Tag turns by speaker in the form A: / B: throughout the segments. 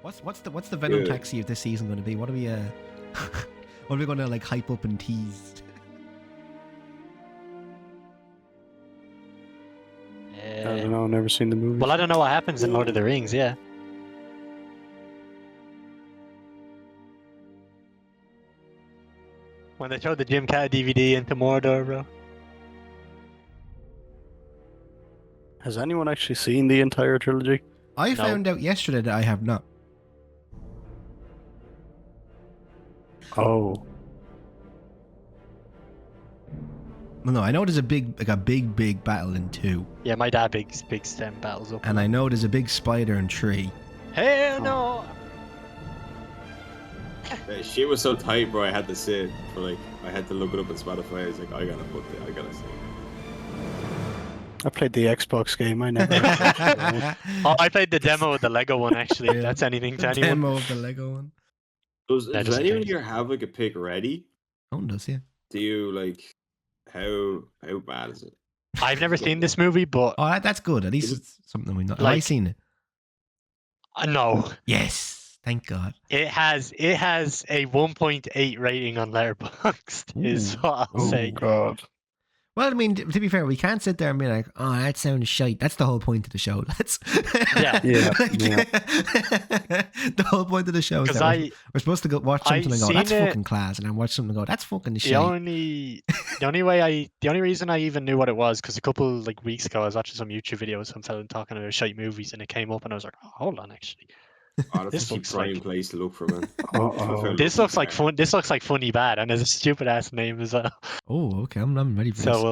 A: What's the Venom taxi of this season going to be? What are we what are we going to like hype up and tease?
B: I don't know. I've never seen the movie.
C: Well, I don't know what happens in Lord of the Rings. Yeah. When they showed the Gymkata DVD into Mordor, bro.
B: Has anyone actually seen the entire trilogy?
A: I found out yesterday that I have not.
B: Oh.
A: Well, no, I know there's a big battle in 2.
C: Yeah, my dad big stem battles up.
A: And I know there's a big spider in 3.
C: Hell no!
D: That shit was so tight, bro. I had to sit for like, I had to look it up on Spotify. I was like, I gotta see.
B: I played the Xbox game. I never.
C: Oh, I played the demo of the Lego one actually. If that's anything to anyone.
A: Demo of the Lego one.
D: Does anyone here have like a pick ready?
A: Owen does, yeah.
D: Do you like how bad is it?
C: I've never seen this movie, but
A: Oh, that's good. At least it's something we know. Have I
C: Like-
A: seen it?
C: no.
A: Yes. Thank God.
C: It has a 1.8 rating on Letterboxd. Is what I'll say.
B: God.
A: Well, I mean, to be fair, we can't sit there and be like, "Oh, that sounds shite." That's the whole point of the show. Let's.
C: Yeah.
A: The whole point of the show is
C: Because
A: that we're supposed to go watch something and go,
C: seen
A: "That's
C: it-
A: fucking class," and I watch something and go, "That's fucking
C: The
A: shite."
C: only reason I even knew what it was because a couple like weeks ago I was watching some YouTube videos, some fella talking about shite movies, and it came up, and I was like, oh, hold on, actually,
D: Oh,
C: This
D: that's a
C: looks
D: prime
C: like-
D: place to look for, man.
B: Uh-oh.
C: this looks like fun. This looks like Funny Bad, and there's a stupid ass name as well.
A: Oh, okay. I'm ready for
C: So
A: this.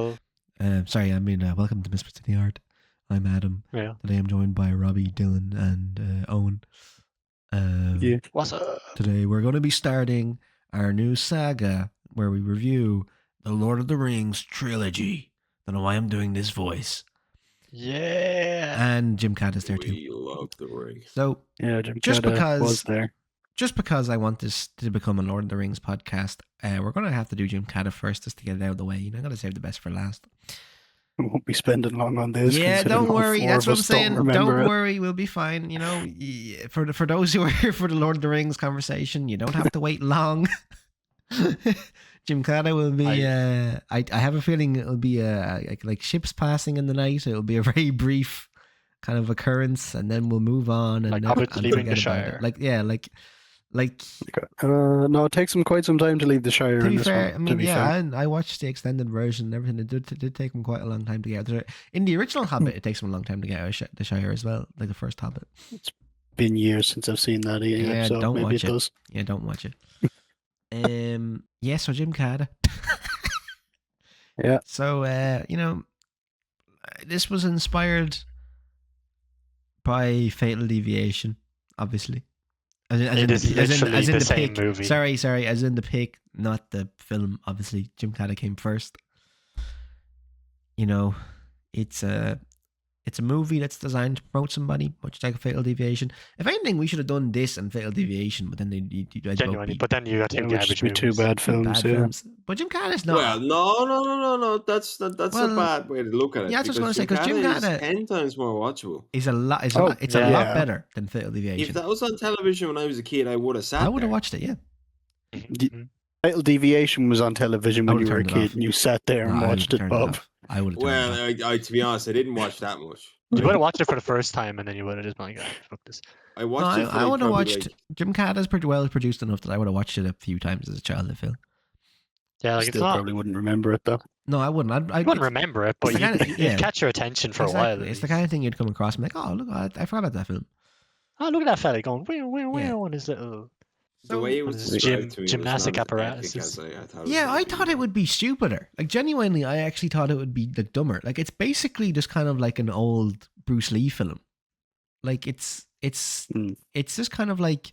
C: we'll
A: Sorry, I mean, welcome to Misfits in the Art. I'm Adam.
C: yeah.
A: Today I'm joined by Robbie, Dylan, and Owen.
B: Yeah.
C: What's up?
A: Today we're going to be starting our new saga where we review the Lord of the Rings trilogy. Don't know why I'm doing this voice.
C: Yeah.
A: And Gymkata is there too.
D: We love the ring.
A: So
B: Yeah. Gymkata
A: Just because-
B: was there.
A: just because I want this to become a Lord of the Rings podcast, we're going to have to do Gymkata first just to get it out of the way. You know, I got to save the best for last.
B: We won't be spending long on this.
A: Yeah,
B: considering
A: don't
B: all
A: worry.
B: four
A: That's
B: of
A: what I'm
B: us don't
A: saying.
B: remember
A: Don't
B: it.
A: worry. We'll be fine. You know, for those who are here for the Lord of the Rings conversation, you don't have to wait long. Gymkata will be. I have a feeling it'll be like ships passing in the night. It'll be a very brief kind of occurrence, and then we'll move on and
C: Like
A: then
C: hobbits
A: and
C: leaving the
A: forget about
C: Shire.
A: it. Like.
B: No, it takes him quite some time to leave the Shire.
A: To
B: in
A: be
B: this
A: fair,
B: one,
A: I
B: to
A: mean,
B: be
A: yeah,
B: fair.
A: and I watched the extended version and everything. It did take him quite a long time to get there. In the original Hobbit, it takes him a long time to get out of the Shire as well, like the first Hobbit.
B: Been years since I've seen that.
A: Yeah,
B: so
A: don't
B: maybe
A: watch
B: it
A: it.
B: does.
A: Yeah, don't watch it. Yeah, so Gymkata.
B: Yeah.
A: So, this was inspired by Fatal Deviation, obviously.
C: It is literally the same
A: pick.
C: movie.
A: Sorry, as in the pick, not the film. Obviously, Gymkata came first. You know, it's a movie that's designed to promote somebody, much like a Fatal Deviation. If anything, we should have done this and Fatal Deviation, but then you guys both
C: Genuinely,
A: be
C: but then you got
B: It
C: two
B: would just
C: garbage
B: be two
C: movies.
B: bad films.
A: bad
B: Yeah.
A: films. But Gymkata's not.
D: Well, no. That's
A: Well,
D: a bad way to look at it.
A: yeah, that's what I was
D: because
A: gonna say, 'cause
D: Gymkata
A: Gymkata-
D: is 10 times more watchable.
A: It's a lot. It's
B: Oh,
A: a
C: yeah.
A: lot better than Fatal Deviation.
D: If that was on television when I was a kid, I would have sat
A: I would have
D: there.
A: watched it. Yeah.
C: Mhm.
B: Fatal Deviation was on television
A: I
B: when you
A: would've
B: were a
A: turned it
B: kid
A: off.
B: and you sat there and
A: No, I would've
B: watched it,
A: turned
B: Bob.
A: off. I would have.
D: Well, I to be honest, I didn't watch that much.
C: You would have watched it for the first time, and then you would have just been like, "Ah, fuck this."
D: I watched it. For
A: I
D: like
A: would have
D: probably,
A: watched.
D: like,
A: Gymkata's pretty well produced enough that I would have watched it a few times as a child. I feel.
C: Yeah, like it's
B: Still
C: not.
B: probably wouldn't remember it though.
A: No, I wouldn't. I
C: You wouldn't remember it, but
A: it's the kind of-
C: you'd
A: yeah.
C: catch your attention for a while.
A: Exactly.
C: at
A: It's the
C: least.
A: kind of thing you'd come across and be like, oh look, I forgot about that film.
C: Oh, look at that fella going wow
A: Yeah.
C: on his little.
D: the way it was
C: What is it,
D: described to me was
C: gymnastic
D: not as epic
C: apparatuses?
D: as I thought.
A: Yeah, I thought it would be stupider. Like genuinely, I actually thought it would be like dumber. Like it's basically just kind of like an old Bruce Lee film. Like it's
B: Mm.
A: just kind of like,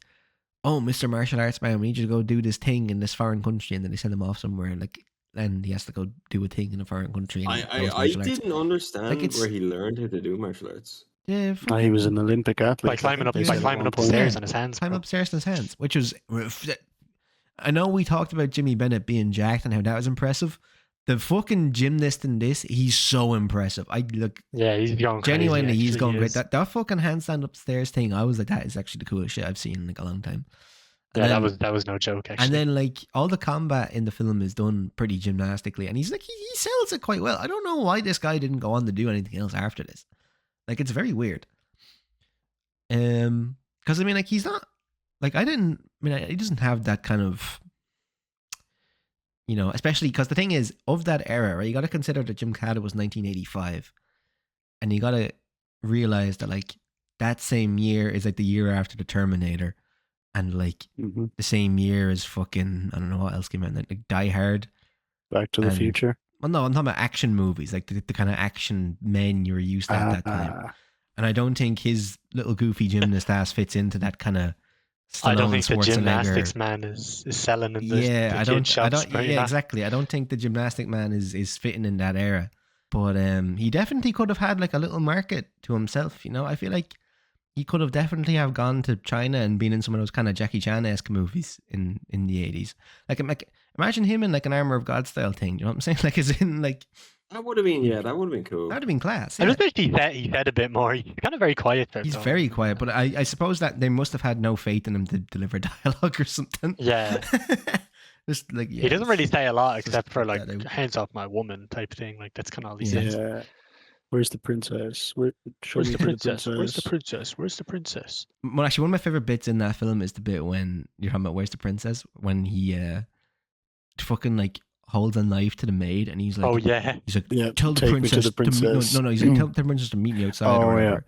A: oh, Mr. Martial Arts man, we need you to go do this thing in this foreign country, and then they send him off somewhere, like, and he has to go do a thing in a foreign country. And he knows
D: I
A: martial arts.
D: didn't understand
A: Like, it's-
D: where he learned how to do martial arts.
A: Yeah,
B: He was an Olympic athlete.
C: By climbing up,
B: they
C: by
B: said at
C: climbing
B: one
C: up the
B: point.
C: stairs
A: Yeah.
C: on his hands.
A: climb
C: bro.
A: upstairs in his hands, which was. I know we talked about Jimmy Bennett being jacked and how that was impressive. The fucking gymnast in this, he's so impressive. I look
C: Yeah, he's going crazy.
A: genuinely, he's
C: actually,
A: going
C: he
A: great.
C: is.
A: That fucking handstand upstairs thing, I was like, that is actually the coolest shit I've seen in like a long time. And
C: Yeah,
A: then,
C: that was no joke. Actually,
A: and then like all the combat in the film is done pretty gymnastically, and he's like he sells it quite well. I don't know why this guy didn't go on to do anything else after this. Like it's very weird. Because I mean, like he's not like he doesn't have that kind of, you know, especially because the thing is of that era, right? You got to consider that Gymkata was 1985, and you got to realize that like that same year is like the year after the Terminator, and like
B: Mhm.
A: the same year as fucking I don't know what else came out, like Die Hard.
B: Back to the
A: And-
B: Future.
A: Well, no, I'm talking about action movies, like the kind of action men you were used to at that time.
B: Ah,
A: And I don't think his little goofy gymnast ass fits into that kind of Stallone,
C: I don't think the
A: Schwarzenegger.
C: gymnastics man is selling in the
A: Yeah,
C: kid shops.
A: yeah, exactly. I don't think the gymnastic man is fitting in that era. But he definitely could have had like a little market to himself. You know, I feel like he could have definitely have gone to China and been in some of those kind of Jackie Chan-esque movies in the 80s. Like imagine him in like an Armor of God style thing. You know what I'm saying? Like, as in like
D: That would have been, yeah, that would have been cool.
A: that would have been class.
C: I
A: Yeah.
C: just wish he said a bit more. He's kind of very quiet.
A: He's very quiet, but I suppose that they must have had no faith in him to deliver dialogue or something.
C: Yeah.
A: Just like
C: He doesn't really say a lot
A: just
C: except for
A: cut
C: like
A: that out.
C: hands off my woman type thing. Like that's kind of all he
A: Yeah.
C: says.
B: yeah. Where's the princess? Show
C: Where's
B: me
C: the
B: to
C: princess? Where's the princess? Where's the princess?
A: Well, actually, one of my favorite bits in that film is the bit when you're talking about Where's the Princess, when he fucking like holds a knife to the maid and he's like,
C: Oh yeah.
A: he's like,
B: Yeah,
A: tell the
B: take me
A: princess
B: to the princess.
A: no, he's like, tell the princess to meet me outside
B: Oh,
A: or
B: yeah.
A: whatever.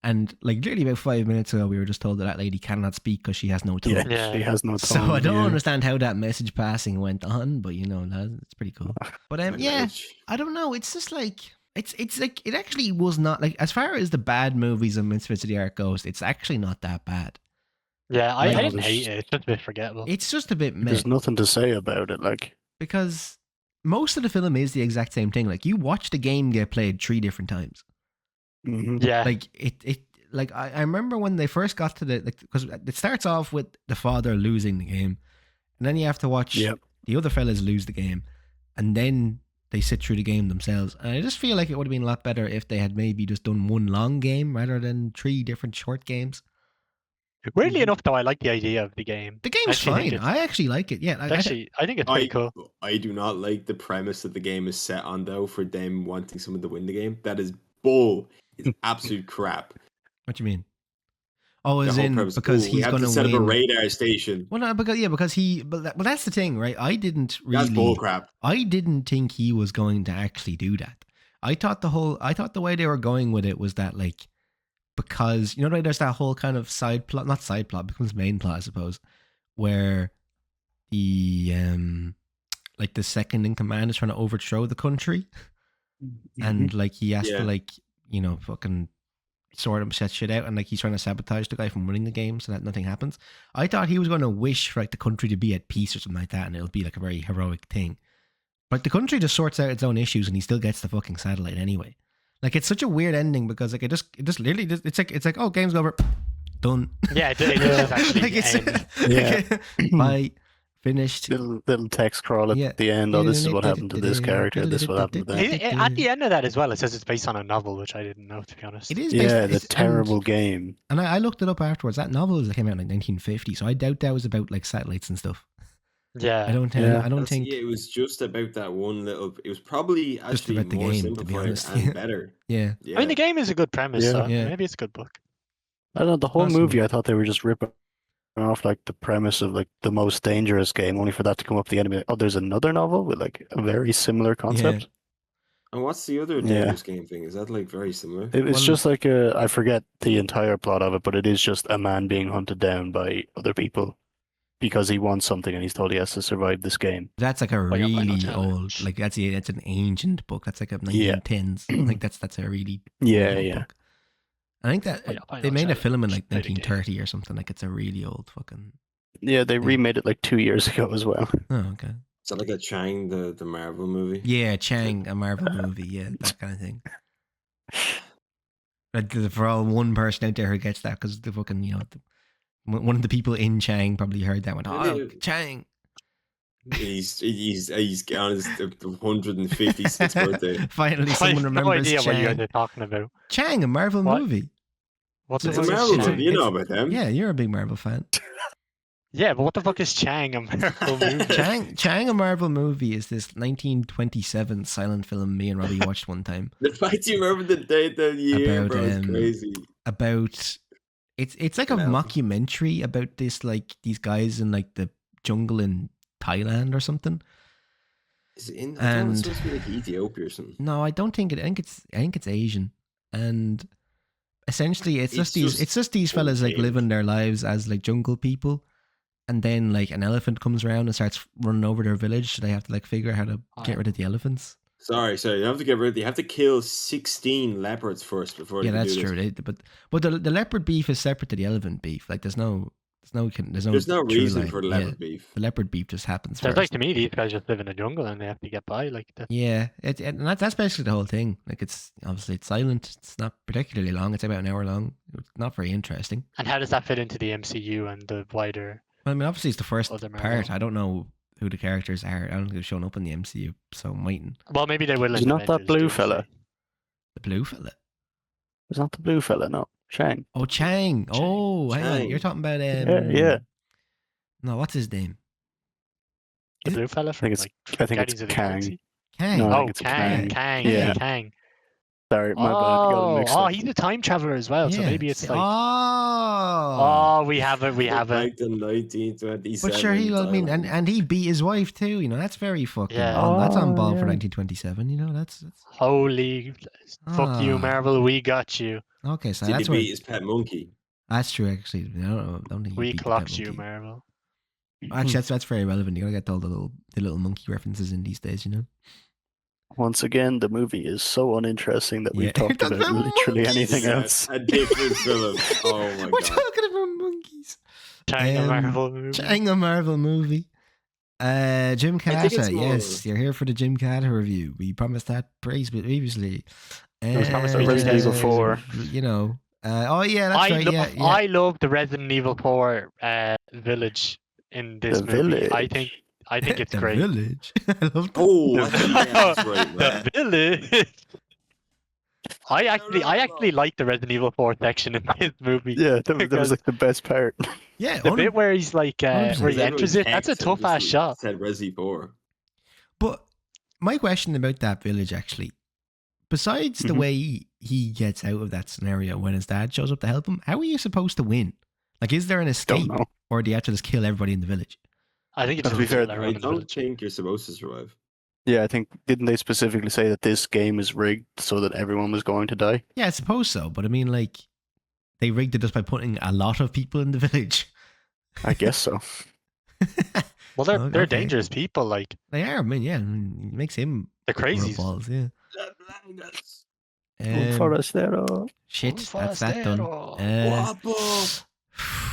A: And like literally about 5 minutes ago, we were just told that lady cannot speak because she has no tongue.
B: Yeah,
C: Yeah.
B: she has no
A: So
B: tongue.
A: I don't
B: yeah.
A: understand how that message passing went on, but you know, it's pretty cool. But yeah,
D: Language.
A: I don't know. It's just like it's like it actually was not like, as far as the bad movies of Misfits of the Art goes, it's actually not that bad.
C: Yeah, I
A: Like,
C: didn't
B: there's-
C: hate it. It's just a bit forgettable.
A: It's just a bit meh
B: There's nothing to say about it. Like,
A: because most of the film is the exact same thing. Like you watch the game get played 3 different times.
B: mhm.
C: Yeah.
A: Like it like I remember when they first got to the, like, because it starts off with the father losing the game, and then you have to watch
B: Yep.
A: the other fellas lose the game, and then they sit through the game themselves. And I just feel like it would have been a lot better if they had maybe just done one long game rather than 3 different short games.
C: Weirdly enough, though, I like the idea of the game.
A: The game's
C: Actually, I think
A: fine.
C: it's-
A: I actually like it. Yeah,
C: I think it's pretty cool.
D: I do not like the premise that the game is set on, though, for them wanting someone to win the game. That is bull. It's absolute crap.
A: what do you mean? Oh,
D: The
A: as
D: whole
A: in
D: premise,
A: because
D: we
A: he's
D: have
A: going
D: to
A: to
D: set
A: win.
D: up a radar station.
A: Well, no, because he. But that's the thing, right? I didn't
D: That's bull
A: really.
D: crap.
A: I didn't think he was going to actually do that. I thought the way they were going with it was that, like, because you know, there's that whole kind of side plot, not side plot, becomes main plot, I suppose, where the like the second in command is trying to overthrow the country, and like he has
D: Yeah.
A: to, like, you know, fucking sort of set shit out, and like he's trying to sabotage the guy from winning the game so that nothing happens. I thought he was going to wish for like the country to be at peace or something like that, and it'll be like a very heroic thing. But the country just sorts out its own issues, and he still gets the fucking satellite anyway. Like, it's such a weird ending because like it just literally just, it's like, oh, game's over, done.
C: Yeah, it does actually
A: Like, it's
C: end.
B: Yeah.
A: bye, finished.
B: little text crawl at
A: Yeah.
B: the end. Oh, this is what happened to this character. This is what happened to that.
C: At the end of that as well, it says it's based on a novel, which I didn't know, to be honest.
A: It is based,
B: Yeah, the
A: it's-
B: terrible game.
A: And I looked it up afterwards. That novel came out in like 1950, so I doubt that was about like satellites and stuff.
C: Yeah.
A: I don't
B: Yeah.
A: think.
D: Yeah, it was just about that one little. It was probably
A: Just
D: actually
A: about the
D: more
A: game, to be
D: simplified
A: honest.
D: and better.
A: Yeah.
D: Yeah.
C: I mean, the game is a good premise,
B: Yeah.
C: so
A: Yeah.
C: maybe it's a good book.
B: I don't know, the whole
A: Awesome.
B: movie, I thought they were just ripping off like the premise of like the most dangerous game, only for that to come up at the end and be like, oh, there's another novel with like a very similar concept.
D: And what's the other
B: Yeah.
D: dangerous game thing? Is that like very similar?
B: It's
A: Well-
B: just like I forget the entire plot of it, but it is just a man being hunted down by other people because he wants something and he's told he has to survive this game.
A: That's like a
C: Well, you're playing on
A: really old,
C: challenge.
A: like that's an ancient book. That's like a
B: Yeah.
A: 1910s. Like that's a really
B: Yeah,
A: old
B: yeah.
A: book. I think that
C: Well, you're playing
A: they
C: on
A: made a film in
C: challenge,
A: like
C: played a game.
A: 1930 or something. Like, it's a really old fucking.
B: Yeah, they remade it like 2 years ago as well.
A: Oh, okay.
D: Is that like a Chang, the Marvel movie?
A: Yeah, Chang, a Marvel movie. Yeah, that kind of thing. Like, for all one person out there who gets that, because the fucking, you know, one of the people in Chang probably heard that and went, oh,
D: Maybe-
A: Chang.
D: He's on his 156th birthday.
A: Finally,
C: I
A: someone
C: have no
A: remembers
C: idea what you guys
A: Chang.
C: are talking about.
A: Chang, a Marvel
C: What?
A: movie.
C: What the
A: It's
D: It's a
C: fuck is
D: Marvel
A: it's
C: Chang?
D: movie. You know
A: it's-
D: about them.
A: Yeah, you're a big Marvel fan.
C: Yeah, but what the fuck is Chang? A Marvel movie?
A: Chang, a Marvel movie is this 1927 silent film me and Robbie watched one time
D: The fact you remember the date, the year,
A: About,
D: bro, is
A: um,
D: crazy.
A: about it's like a
D: Well.
A: mockumentary about this like these guys in like the jungle in Thailand or something.
D: Is it in? I thought it was
A: and-
D: supposed to be like Ethiopia or something.
A: No, I don't think it. I think it's Asian, and essentially it's just these fellas like
D: okay.
A: living their lives as like jungle people, and then like an elephant comes around and starts running over their village, so they have to like figure out how to get rid of the elephants.
D: Sorry. You have to get rid. You have to kill 16 leopards first before.
A: Yeah,
D: they can
A: that's
D: do
A: true.
D: This.
A: But the leopard beef is separate to the elephant beef. Like there's no
D: There's no
A: true
D: reason
A: line.
D: for the
A: Yeah,
D: leopard beef.
A: the leopard beef just happens
C: Sounds
A: first.
C: like to me these guys just live in a jungle and they have to get by. Like that.
A: Yeah, and that's basically the whole thing. Like it's obviously it's silent. It's not particularly long. It's about an hour long. It's not very interesting.
C: And how does that fit into the MCU and the wider?
A: Well, I mean, obviously it's the first
C: Other
A: part.
C: Marvel.
A: I don't know who the characters are. I don't think they've shown up in the MCU, so I'm waiting.
C: Well, maybe they will.
B: Is
C: in
B: not that
C: Avengers,
B: blue
C: Doomsday.
B: fella?
A: The blue fella.
B: It's not the blue fella, no. Chang.
A: Oh, Chang. Oh, hang on.
D: Chang.
A: You're talking about
B: Yeah.
A: No, what's his name?
C: The
A: Is it-
C: blue fella from
B: it's-
C: like
B: I think
C: Guardians
B: it's
C: of the
B: Kang.
C: Galaxy.
A: Kang.
B: No, I
C: Oh,
B: think it's
C: Kang,
B: Kang.
C: yeah,
B: Yeah.
C: Kang.
B: Sorry, my bad. Got it mixed
C: Oh,
B: up.
C: he's a time traveler as well. So
A: Yeah.
C: maybe it's like,
A: Oh.
C: oh, we have it.
D: Like the 1927.
A: But sure, I mean,
D: Thailand.
A: and he beat his wife too. You know, that's very fucking.
C: Yeah.
A: That's on
B: Oh,
A: ball for
B: yeah.
A: 1927. You know, that's
C: Holy, fuck you,
A: Ah.
C: Marvel. We got you.
A: okay. So
D: Did
A: that's
D: he
A: where
D: beat his pet monkey?
A: that's true. Actually, I don't think he
C: We
A: beat the
C: clocked
A: pet
C: you,
A: monkey.
C: Marvel.
A: Actually, that's very relevant. You gotta get all the little monkey references in these days. You know.
B: Once again, the movie is so uninteresting that
A: Yeah.
B: we've talked
A: Talking
B: about
A: about
B: literally
A: monkeys.
B: anything
D: Yeah,
B: else.
D: a different film. Oh my
A: We're
D: god.
A: talking about monkeys.
C: Chang, a Marvel movie.
A: Chang, a Marvel movie.
D: I think
A: Gymkata,
D: it's more-
A: yes, you're here for the Gymkata review. We promised that previously.
C: It was promised
B: at Resident Evil 4.
A: You know. Oh yeah, that's
C: I
A: right.
C: love,
A: Yeah.
C: I love the Resident Evil 4 village in this
B: The
C: movie.
B: village.
C: I think it's
A: the
C: great.
A: village. I love that.
D: Oh, I think that's right, man.
C: The village. I actually like the Resident Evil 4 section in this movie.
B: Yeah, that was
C: Because-
B: like the best part.
A: Yeah,
C: The bit where he's like,
A: 100%.
C: where he enters it, that's a tough ass shot.
D: Said Resi 4.
A: but my question about that village actually, besides the
B: Mhm.
A: way he gets out of that scenario when his dad shows up to help him, how are you supposed to win? Like, is there an
B: Don't
A: escape,
B: know.
A: or do you have to just kill everybody in the village?
C: I think it's
B: To be
C: just
B: fair,
C: everyone
D: I
C: in the
D: don't
C: village.
D: think you're supposed to survive.
B: Yeah, I think didn't they specifically say that this game is rigged so that everyone was going to die?
A: Yeah, I suppose so, but I mean, like, they rigged it just by putting a lot of people in the village.
B: I guess so.
C: Well, they're
A: Okay.
C: dangerous people. Like
A: They are, I mean, yeah, it makes him
C: the crazies.
A: balls, yeah.
B: Un
A: Um,
B: forastero.
A: shit, that's that done.
D: Guapo.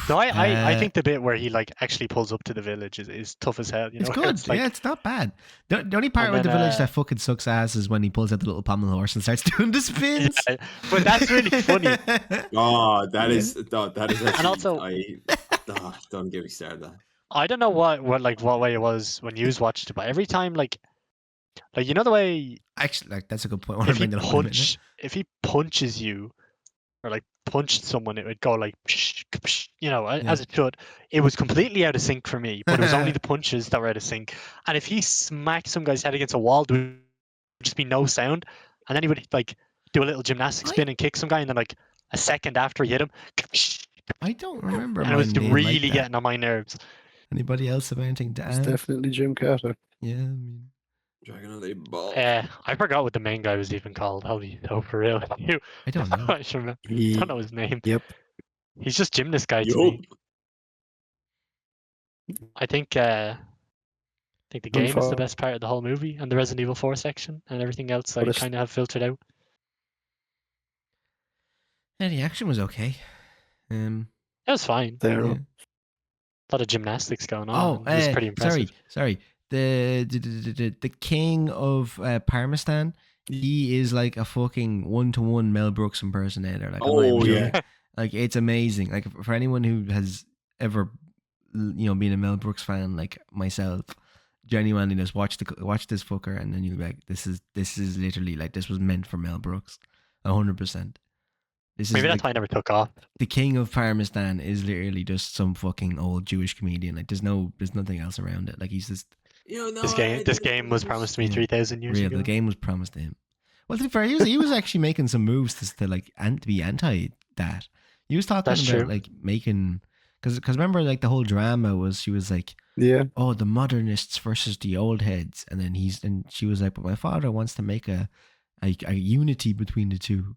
C: No, I
A: uh,
C: think the bit where he like actually pulls up to the village is tough as hell. You know,
A: It's good.
C: It's like,
A: Yeah, it's not bad. The only part
C: And
A: with the
C: then,
A: village that fucking sucks ass is when he pulls out the little pommel horse and starts doing the spins.
C: Yeah, but that's really funny.
D: Oh, that is actually,
C: also-
D: don't get me started. That
C: I don't know what way it was when you watched it, but every time like you know the way
A: Actually, like that's a good point. I wanna
C: if he
A: bring that up in a minute.
C: punches you or like punched someone, it would go like you know,
A: Yeah.
C: as it should. It was completely out of sync for me, but it was only the punches that were out of sync. And if he smacked some guy's head against a wall, there would just be no sound, and then he would like do a little gymnastic spin and kick some guy, and then like a second after he hit him,
A: I don't remember.
C: and it was
A: mine being
C: really
A: like that.
C: getting on my nerves.
A: Anybody else have anything to
B: It's
A: add?
B: definitely Gymkata.
A: Yeah, I mean,
D: Dragon of the Ball.
C: I forgot what the main guy was even called. I'll be so for real with you.
A: I don't know.
C: I should remember. I don't know his name.
B: Yep.
C: He's just gymnast guy to
D: Yup.
C: me. I think the game is the
B: Unfall.
C: best part of the whole movie, and the Resident Evil 4 section, and everything else I
B: What is-
C: kind of have filtered out.
A: Yeah, the action was okay.
C: It was fine.
B: There.
A: Yeah.
C: A lot of gymnastics going on.
A: Oh,
C: and it was pretty impressive.
A: sorry. The king of Parmistan. He is like a fucking 1-to-1 Mel Brooks impersonator. Like, I'm not even
D: Oh,
A: joking.
D: yeah.
A: Like, it's amazing. Like, for anyone who has ever, been a Mel Brooks fan, like myself, genuinely just watch this fucker, and then you'll be like, this is literally like this was meant for Mel Brooks, 100%. This is
C: Maybe that's
A: like
C: why I never took off.
A: the king of Parmesan is literally just some fucking old Jewish comedian. Like there's nothing else around it. Like he's just
C: This game was promised to me
A: Yeah.
C: 3,000 years
A: real.
C: ago.
A: The game was promised to him. Well, to be fair, he was actually making some moves to like to be anti that. He was talking
C: That's
A: about
C: true.
A: like making because remember like the whole drama was she was like,
B: Yeah.
A: oh, the modernists versus the old heads, and then she was like, but my father wants to make a unity between the two.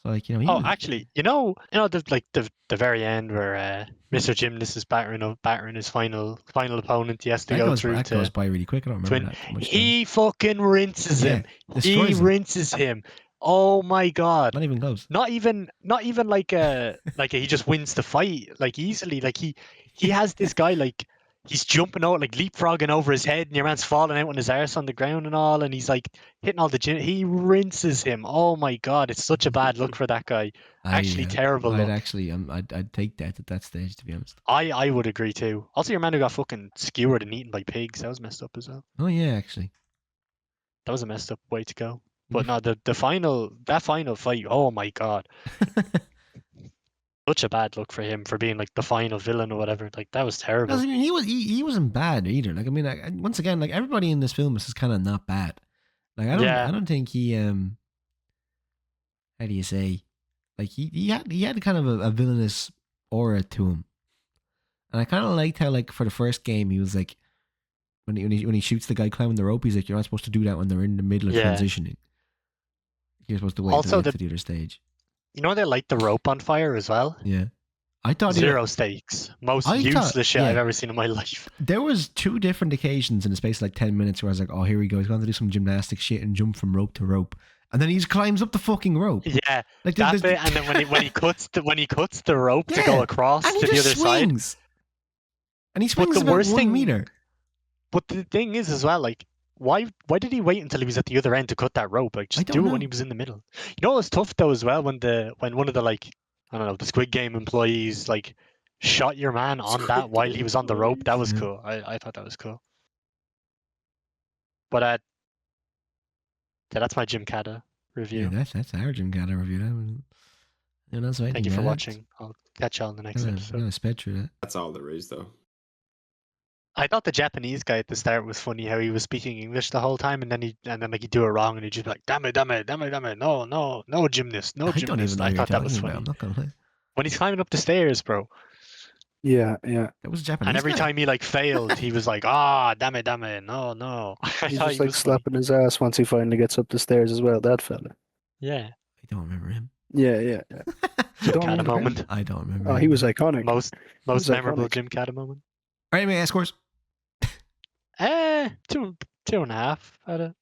A: So like he
C: Oh,
A: was,
C: actually, the very end where Mr. Gymnast is battering his final opponent. He has to go through
A: that
C: to
A: goes by really quick. I don't remember that much.
C: he fucking rinses him. He
A: destroys him.
C: rinses him. Oh my god!
A: Not even close.
C: Not even like he just wins the fight like easily. Like he has this guy like he's jumping out like leapfrogging over his head, and your man's falling out on his arse on the ground and all, and he's like hitting all the gym. He rinses him. Oh my god, it's such a bad look for that guy. Actually, terrible
A: I'd
C: look.
A: actually I'd take death at that stage, to be honest.
C: I would agree too. Also, your man who got fucking skewered and eaten by pigs, that was messed up as well.
A: Oh yeah, actually.
C: That was a messed up way to go. But no, the final fight. Oh my god. Such a bad look for him for being like the final villain or whatever. Like that was terrible.
A: I mean, he wasn't bad either. Like I mean, once again, like everybody in this film is kind of not bad. Like I don't think he how do you say, like he had kind of a villainous aura to him, and I kind of liked how like for the first game he was like when he shoots the guy climbing the rope, he's like, you're not supposed to do that when they're in the middle of transitioning. You're supposed to wait
C: Also,
A: for the other stage.
C: You know they light the rope on fire as well?
A: Yeah. I thought
C: Zero stakes. Most useless shit I've ever seen in my life.
A: There was 2 different occasions in the space of like 10 minutes where I was like, oh, here we go. He's going to do some gymnastic shit and jump from rope to rope. And then he just climbs up the fucking rope.
C: Yeah,
A: like
C: that bit, and then when he cuts the rope to go across to the other
A: swings.
C: side.
A: And he swings about 1 meter.
C: But the thing is as well, like, why did he wait until he was at the other end to cut that rope? Like, just do it when he was in the middle. You know what was tough though as well when one of the like I don't know the Squid Game employees like shot your man on that while he was on the rope. That was cool. I thought that was cool. But that's my Gymkata review.
A: Yeah, that's our Gymkata review.
C: Thank you for watching. I'll catch y'all in the next episode.
A: I'm gonna sped through that.
D: That's all there is though.
C: I thought the Japanese guy at the start was funny how he was speaking English the whole time and then like he'd do it wrong and he'd just be like damn it, no gymnast, no gymnast. I thought that was funny.
A: I'm not gonna lie.
C: When he's climbing up the stairs, bro.
B: Yeah.
A: It was Japanese.
C: And every time he like failed, he was like, damn it, no.
B: He's just like slapping his ass once he finally gets up the stairs as well, that fella.
C: Yeah.
A: I don't remember him.
B: Yeah.
C: Gymkata moment.
A: I don't remember.
B: Oh, he was iconic.
C: Most memorable Gymkata moment.
A: All right, my scores.
C: 2.5 out of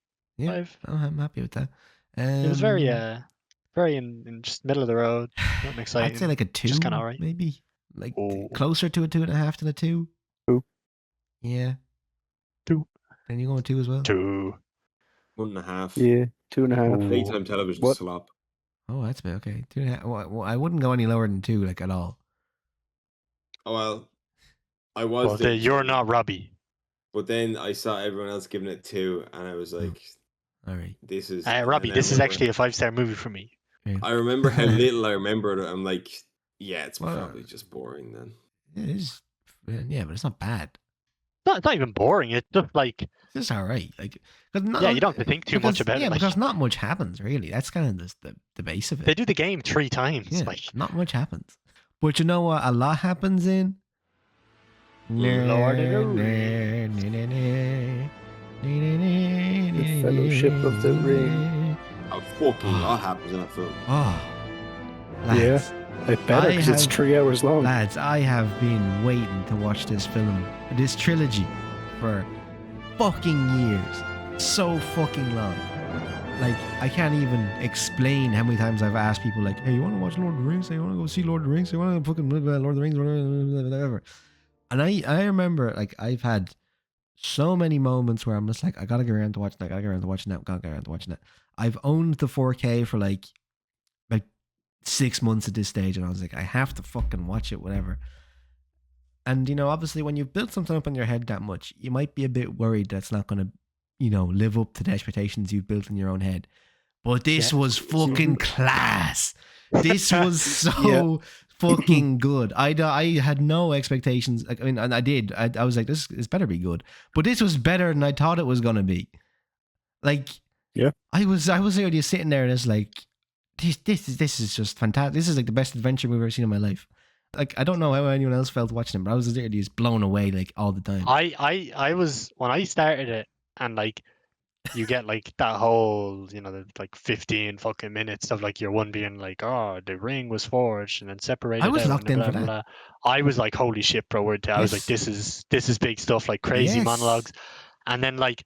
C: 5.
A: Oh, I'm happy with that.
C: It was very in just middle of the road. Nothing exciting.
A: I'd say like a 2.
C: Just kind of alright.
A: Maybe like closer to a 2.5 than a 2.
B: 2.
A: Yeah.
B: 2.
A: And you going 2 as well?
C: 2.
D: 1.5.
B: Yeah, 2.5.
D: Daytime television slop.
A: Oh, that's bad. Okay, 2.5. Well, I wouldn't go any lower than 2, like at all.
D: Oh well, I was.
C: Well, you're not Robbie.
D: But then I saw everyone else giving it 2, and I was like,
A: "All right,
D: this is."
C: Robbie, this is actually a 5-star movie for me.
A: Yeah.
D: I remember how little I remembered it. I'm like, yeah, it's probably just boring then.
A: It is, yeah, but it's not bad.
C: It's not even boring. It's just like
A: it's all right. Like,
C: you don't have to think too much about it.
A: Yeah, because not much happens really. That's kind of the base of it.
C: They do the game 3 times.
A: Yeah,
C: like
A: not much happens. But you know what? A lot happens in.
C: Lord of the Rings.
B: The Fellowship of the Ring.
D: A fucking lot happens in that film.
A: Oh, lads,
B: yeah, it better because it's 3 hours long.
A: Lads, I have been waiting to watch this film, this trilogy, for fucking years. So fucking long. Like, I can't even explain how many times I've asked people, like, hey, you want to watch Lord of the Rings? Hey, you want to go see Lord of the Rings? Hey, you want to fucking Lord of the Rings? Whatever. And I remember, like, I've had so many moments where I'm just like, I gotta get around to watching that, gotta get around to watching that. I've owned the 4K for like 6 months at this stage, and I was like, I have to fucking watch it, whatever. And, obviously when you've built something up in your head that much, you might be a bit worried that it's not going to, live up to the expectations you've built in your own head. But this was fucking class. This was so fucking good. I had no expectations. I mean, and I did. I was like, this better be good. But this was better than I thought it was going to be. Like,
B: Yeah.
A: I was already sitting there and it's like, this is just fantastic. This is like the best adventure movie I've ever seen in my life. Like, I don't know how anyone else felt watching it, but I was literally just blown away like all the time.
C: I was, when I started it, and like you get like that whole, the, like 15 fucking minutes of like your one being like, oh, the ring was forged and then separated.
A: I was
C: out
A: locked
C: and
A: in
C: blah,
A: for
C: blah,
A: that.
C: blah. I was like, holy shit, bro, I was like,
A: Yes.
C: this is big stuff, like crazy
A: Yes.
C: monologues. And then like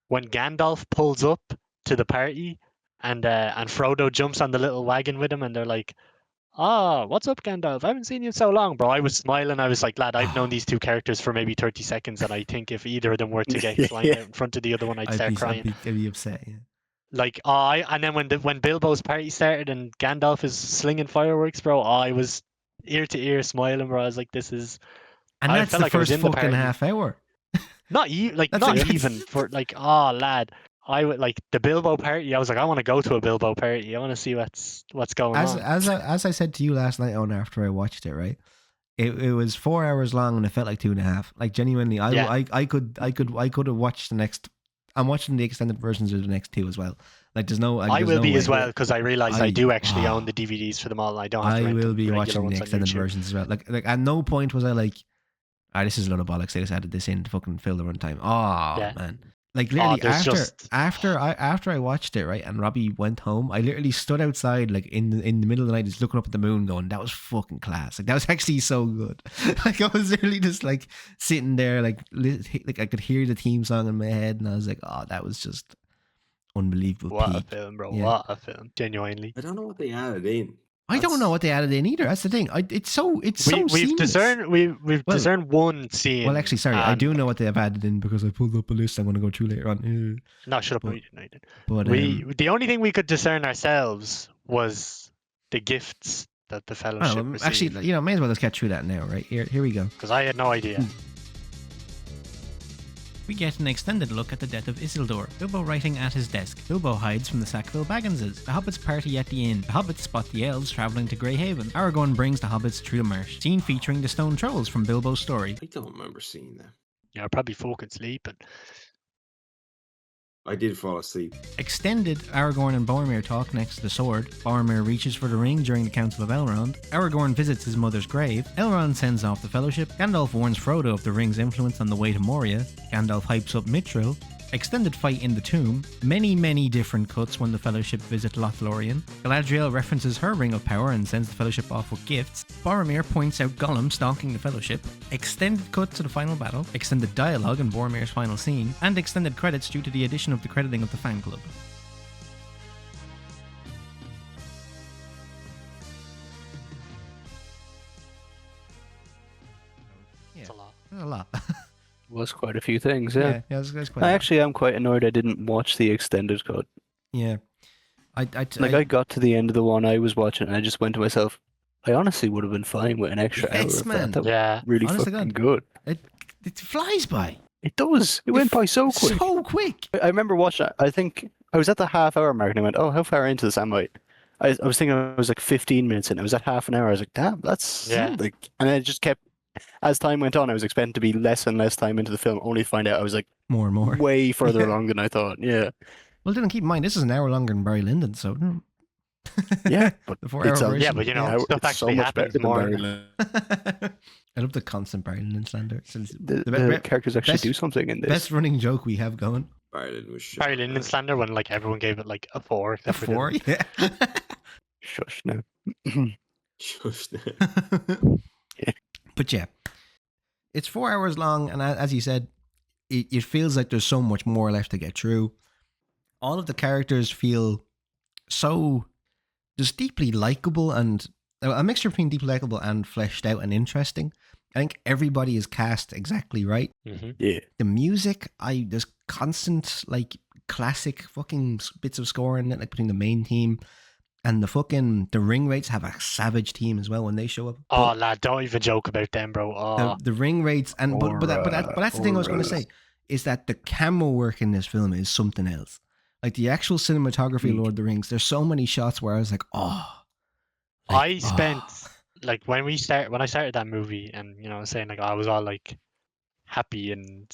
C: when Gandalf pulls up to the party and Frodo jumps on the little wagon with him and they're like, what's up, Gandalf? I haven't seen you in so long, bro. I was smiling. I was like, lad, I've known these two characters for maybe 30 seconds, and I think if either of them were to get lined out in front of the other one, I'd start crying.
A: I'd be upset. Yeah.
C: Like, and then when Bilbo's party started and Gandalf is slinging fireworks, bro, I was ear to ear smiling, bro. I was like, this is.
A: And
C: I
A: that's
C: felt
A: the
C: like I was
A: first
C: in the
A: fucking
C: party.
A: half hour.
C: Not
A: That's
C: even for like, lad. I would like the Bilbo party. I was like, I want to go to a Bilbo party. I want to see what's going on.
A: As I said to you last night on after I watched it, right? It was 4 hours long and it felt like 2.5. Like genuinely, I could have watched the next. I'm watching the extended versions of the next two as well. Like there's no.
C: I
A: there's
C: will
A: no
C: be
A: way.
C: as well because I realized I do actually own the DVDs for them all. And I don't have to
A: I
C: rent
A: will
C: them,
A: be
C: regular
A: watching the
C: ones on
A: extended
C: YouTube.
A: versions as well. Like at no point was I like, this is a lot of bollocks. They just added this in to fucking fill the runtime.
C: Yeah.
A: Man. Like literally
C: there's
A: after I watched it, right, and Robbie went home, I literally stood outside like in the middle of the night just looking up at the moon going, that was fucking class. Like that was actually so good. Like I was literally just like sitting there like I could hear the theme song in my head and I was like, that was just unbelievable.
C: What
A: peak.
C: a film, bro.
A: Yeah.
C: What a film. Genuinely.
D: I don't know what they added in.
A: I don't know what they added in either. That's the thing. It's so
C: We've
A: seamless.
C: discerned discerned one scene.
A: Well, actually, sorry, I do know what they have added in because I pulled up a list I'm going to go through later on.
C: No, shut up.
A: But-
C: No, you didn't.
A: But
C: The only thing we could discern ourselves was the gifts that the fellowship received.
A: actually, may as well just get through that now, right? Here we go.
C: Because I had no idea.
E: We get an extended look at the death of Isildur, Bilbo writing at his desk. Bilbo hides from the Sackville Bagginses. The hobbits party at the inn. The hobbits spot the elves travelling to Greyhaven. Aragorn brings the hobbits through the marsh. Scene featuring the stone trolls from Bilbo's story.
D: I don't remember seeing that.
C: You're probably fucking sleeping.
D: I did fall asleep.
E: Extended, Aragorn and Boromir talk next to the sword. Boromir reaches for the ring during the Council of Elrond. Aragorn visits his mother's grave. Elrond sends off the Fellowship. Gandalf warns Frodo of the ring's influence on the way to Moria. Gandalf hypes up Mithril. Extended fight in the tomb. Many different cuts when the Fellowship visit Lothlorien. Galadriel references her ring of power and sends the Fellowship off with gifts. Boromir points out Gollum stalking the Fellowship. Extended cut to the final battle. Extended dialogue in Boromir's final scene. And extended credits due to the addition of the crediting of the fan club.
C: It's a lot.
A: A lot.
B: Was quite a few things, yeah.
A: That's quite.
B: I actually am quite annoyed I didn't watch the extended cut.
A: Yeah. I
B: got to the end of the one I was watching and I just went to myself, I honestly would have been fine with an extra
A: Yes,
B: hour of
A: man.
B: that. That
C: Yeah.
B: was really
A: Honest to
B: fucking
A: God.
B: good.
A: It flies by.
B: It does. It went by so quick.
A: So quick.
B: I remember watching it. I think I was at the half hour mark and I went, oh, how far into this am I? I was thinking I was like 15 minutes in. I was at half an hour. I was like, damn, that's
C: Yeah.
B: like, and then it just kept, as time went on, I was expecting to be less and less time into the film, only to find out I was like
A: More and more.
B: way further along than I thought. Yeah.
A: Well, then keep in mind, this is an hour longer than Barry Lyndon, so.
B: Yeah. But
A: The 4 hour
B: it's a-
A: version.
C: Yeah, but
B: Yeah,
C: stuff
B: it's so
C: actually
B: much better
C: happens
B: than
C: more.
B: Barry Lyndon.
A: I love the constant Barry Lyndon slander. It's
B: The characters actually
A: best-
B: do something in this.
A: best running joke we have going.
D: Ireland was shit.
C: Barry Lyndon slander when like everyone gave it like a 4.
A: A
C: except for
A: 4,
C: Dylan.
A: yeah.
B: Shush now.
D: Shush.
A: But yeah, it's 4 hours long, and as you said, it feels like there's so much more left to get through. All of the characters feel so just deeply likable, and a mixture between deeply likable and fleshed out and interesting. I think everybody is cast exactly right.
C: Mm-hmm.
B: Yeah.
A: The music, there's constant like classic fucking bits of score in it, like between the main team And the ring rates have a savage team as well when they show up.
C: Oh, lad, don't even joke about them, bro. Oh,
A: The ring rates and but that's the thing I was going to say is that the camera work in this film is something else. Like the actual cinematography of Lord of the Rings, there's so many shots where I was like,
C: I spent like when I started that movie, and saying like I was all like happy and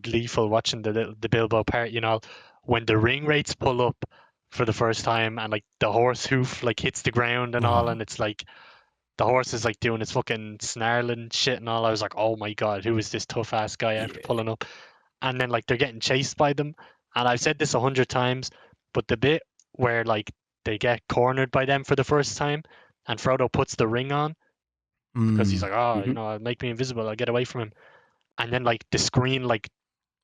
C: gleeful watching the Bilbo part. When the ring rates pull up for the first time and like the horse hoof like hits the ground and all, and it's like the horse is like doing its fucking snarling shit and all. I was like, oh my god, who is this tough ass guy after pulling up? And then like they're getting chased by them, and I've said this 100 times, but the bit where like they get cornered by them for the first time, and Frodo puts the ring on because he's like, I'll make me invisible, I'll get away from him, and then like the screen like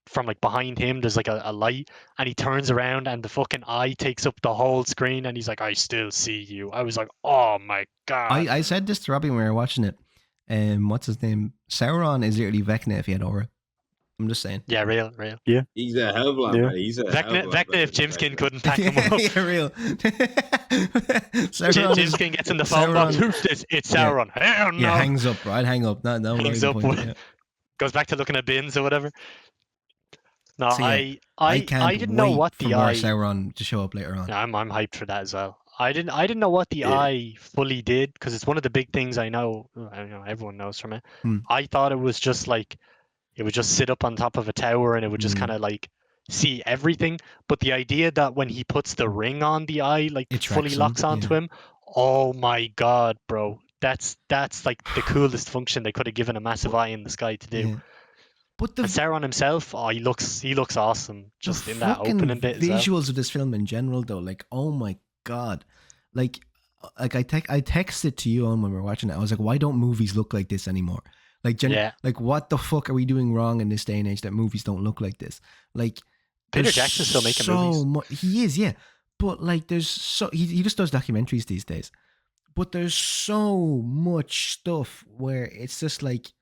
C: from like behind him there's like a light, and he turns around and the fucking eye takes up the whole screen, and he's like, I still see you. I was like, oh my god.
A: I said this to Robbie when we were watching it. What's his name? Sauron is literally Vecna if he had aura. I'm just saying.
C: Yeah, real.
B: Yeah.
D: He's a hellblind,
B: Yeah.
D: bro. He's a
C: Vecna if Gymskin couldn't pack him up.
A: Yeah, real.
C: Gymskin gets in the phone box. Who's this? It's Sauron. Hell no.
A: Yeah, hangs up, right? Hang up. No,
C: Hangs up. Goes back to looking at bins or whatever. No,
A: So, yeah,
C: I
A: can't
C: didn't know what
A: for
C: the
A: more
C: eye.
A: Sauron to show up later on.
C: Yeah, I'm hyped for that as well. I didn't know what the eye fully did, because it's one of the big things I know everyone knows from it. I thought it was just like it would just sit up on top of a tower and it would just kind of like see everything. But the idea that when he puts the ring on, the eye like
A: It
C: fully
A: tracks
C: locks
A: him,
C: onto him. Oh my god, bro. That's like the coolest function they could have given a massive eye in the sky to do.
A: Yeah. But the
C: And Sauron himself, he looks awesome just
A: the
C: in that
A: fucking
C: opening bit as well.
A: visuals of this film in general, though, like, oh my god, like I texted to you on when we were watching it. I was like, why don't movies look like this anymore? Like, like what the fuck are we doing wrong in this day and age that movies don't look like this? Like,
C: Peter Jackson's still making movies.
A: He is, yeah, but like, he just does documentaries these days. But there's so much stuff where it's just like,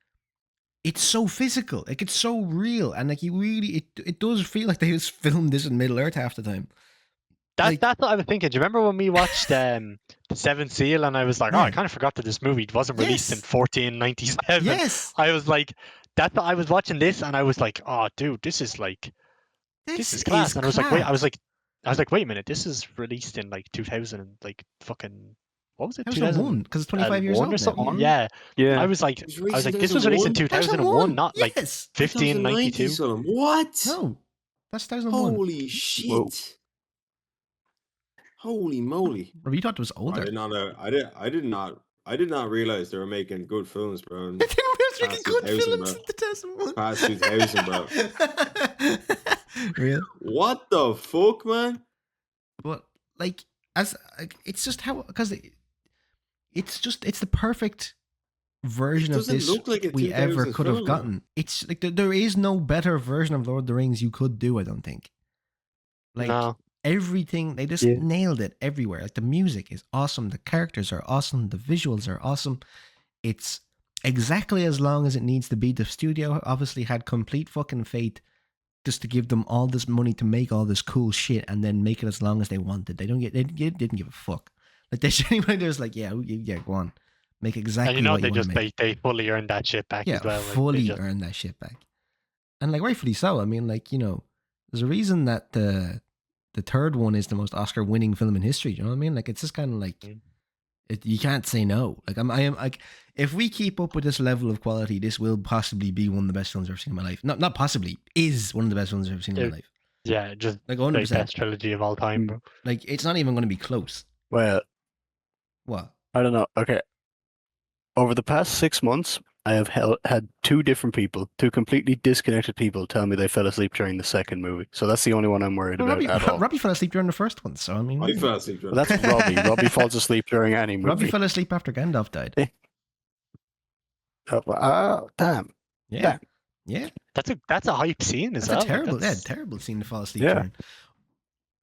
A: it's so physical, like it's so real, and like it does feel like they just filmed this in Middle Earth half the time.
C: That's what I was thinking. Do you remember when we watched The Seventh Seal, and I was like, I kind of forgot that this movie wasn't released in 1497.
A: Yes,
C: I was like, I was watching this, and I was like, oh, dude, this is like, this is class. And I was like, wait a minute, this is released in like 2000 and like fucking. What was it?
A: 2001, because it's 25 years old
C: or something.
A: now.
C: Yeah. I was like, this was released in 2001, not like 1592.
D: What?
A: No, that's 2001.
D: Holy shit!
B: Whoa.
D: Holy moly!
A: Or you thought it was older?
D: I did not realize they were making good films, bro.
A: They didn't making good
D: 2000,
A: films
D: bro.
A: in 2001.
D: Past 2000, bro.
A: Real.
D: What the fuck, man?
A: But like, it's just how, because it's the perfect version of this
D: look like a
A: we ever
D: 2000
A: could have
D: film.
A: gotten. It's like there is no better version of Lord of the Rings you could do, I don't think. Like,
C: No.
A: everything, they just nailed it everywhere. Like, the music is awesome, the characters are awesome, the visuals are awesome. It's exactly as long as it needs to be. The studio obviously had complete fucking faith just to give them all this money to make all this cool shit and then make it as long as they wanted. They didn't give a fuck. Like, they just like, yeah, go on, make exactly.
C: And
A: what you want to make.
C: they fully earned that shit back
A: Yeah,
C: as well. Like,
A: fully earned that shit back, and like rightfully so. I mean, like, there's a reason that the third one is the most Oscar-winning film in history. You know what I mean? Like, it's just kind of like, you can't say no. Like, I am like, if we keep up with this level of quality, this will possibly be one of the best films I've ever seen in my life. Not possibly, is one of the best films I've ever seen in my life.
C: Yeah, just
A: Like,
C: the
A: 100%.
C: best trilogy of all time, bro.
A: Like, it's not even going to be close.
B: Well,
A: What?
B: I don't know. Okay. Over the past 6 months, I have had two completely disconnected people tell me they fell asleep during the second movie. So that's the only one I'm worried about at all.
A: Robbie fell asleep during the first one, so I mean,
D: I fell asleep.
B: Well, that's Robbie. Robbie falls asleep during any movie.
A: Robbie fell asleep after Gandalf died.
B: Damn.
A: Yeah.
C: That's a hype scene as
A: That's
C: well.
A: a terrible, terrible scene to fall asleep during.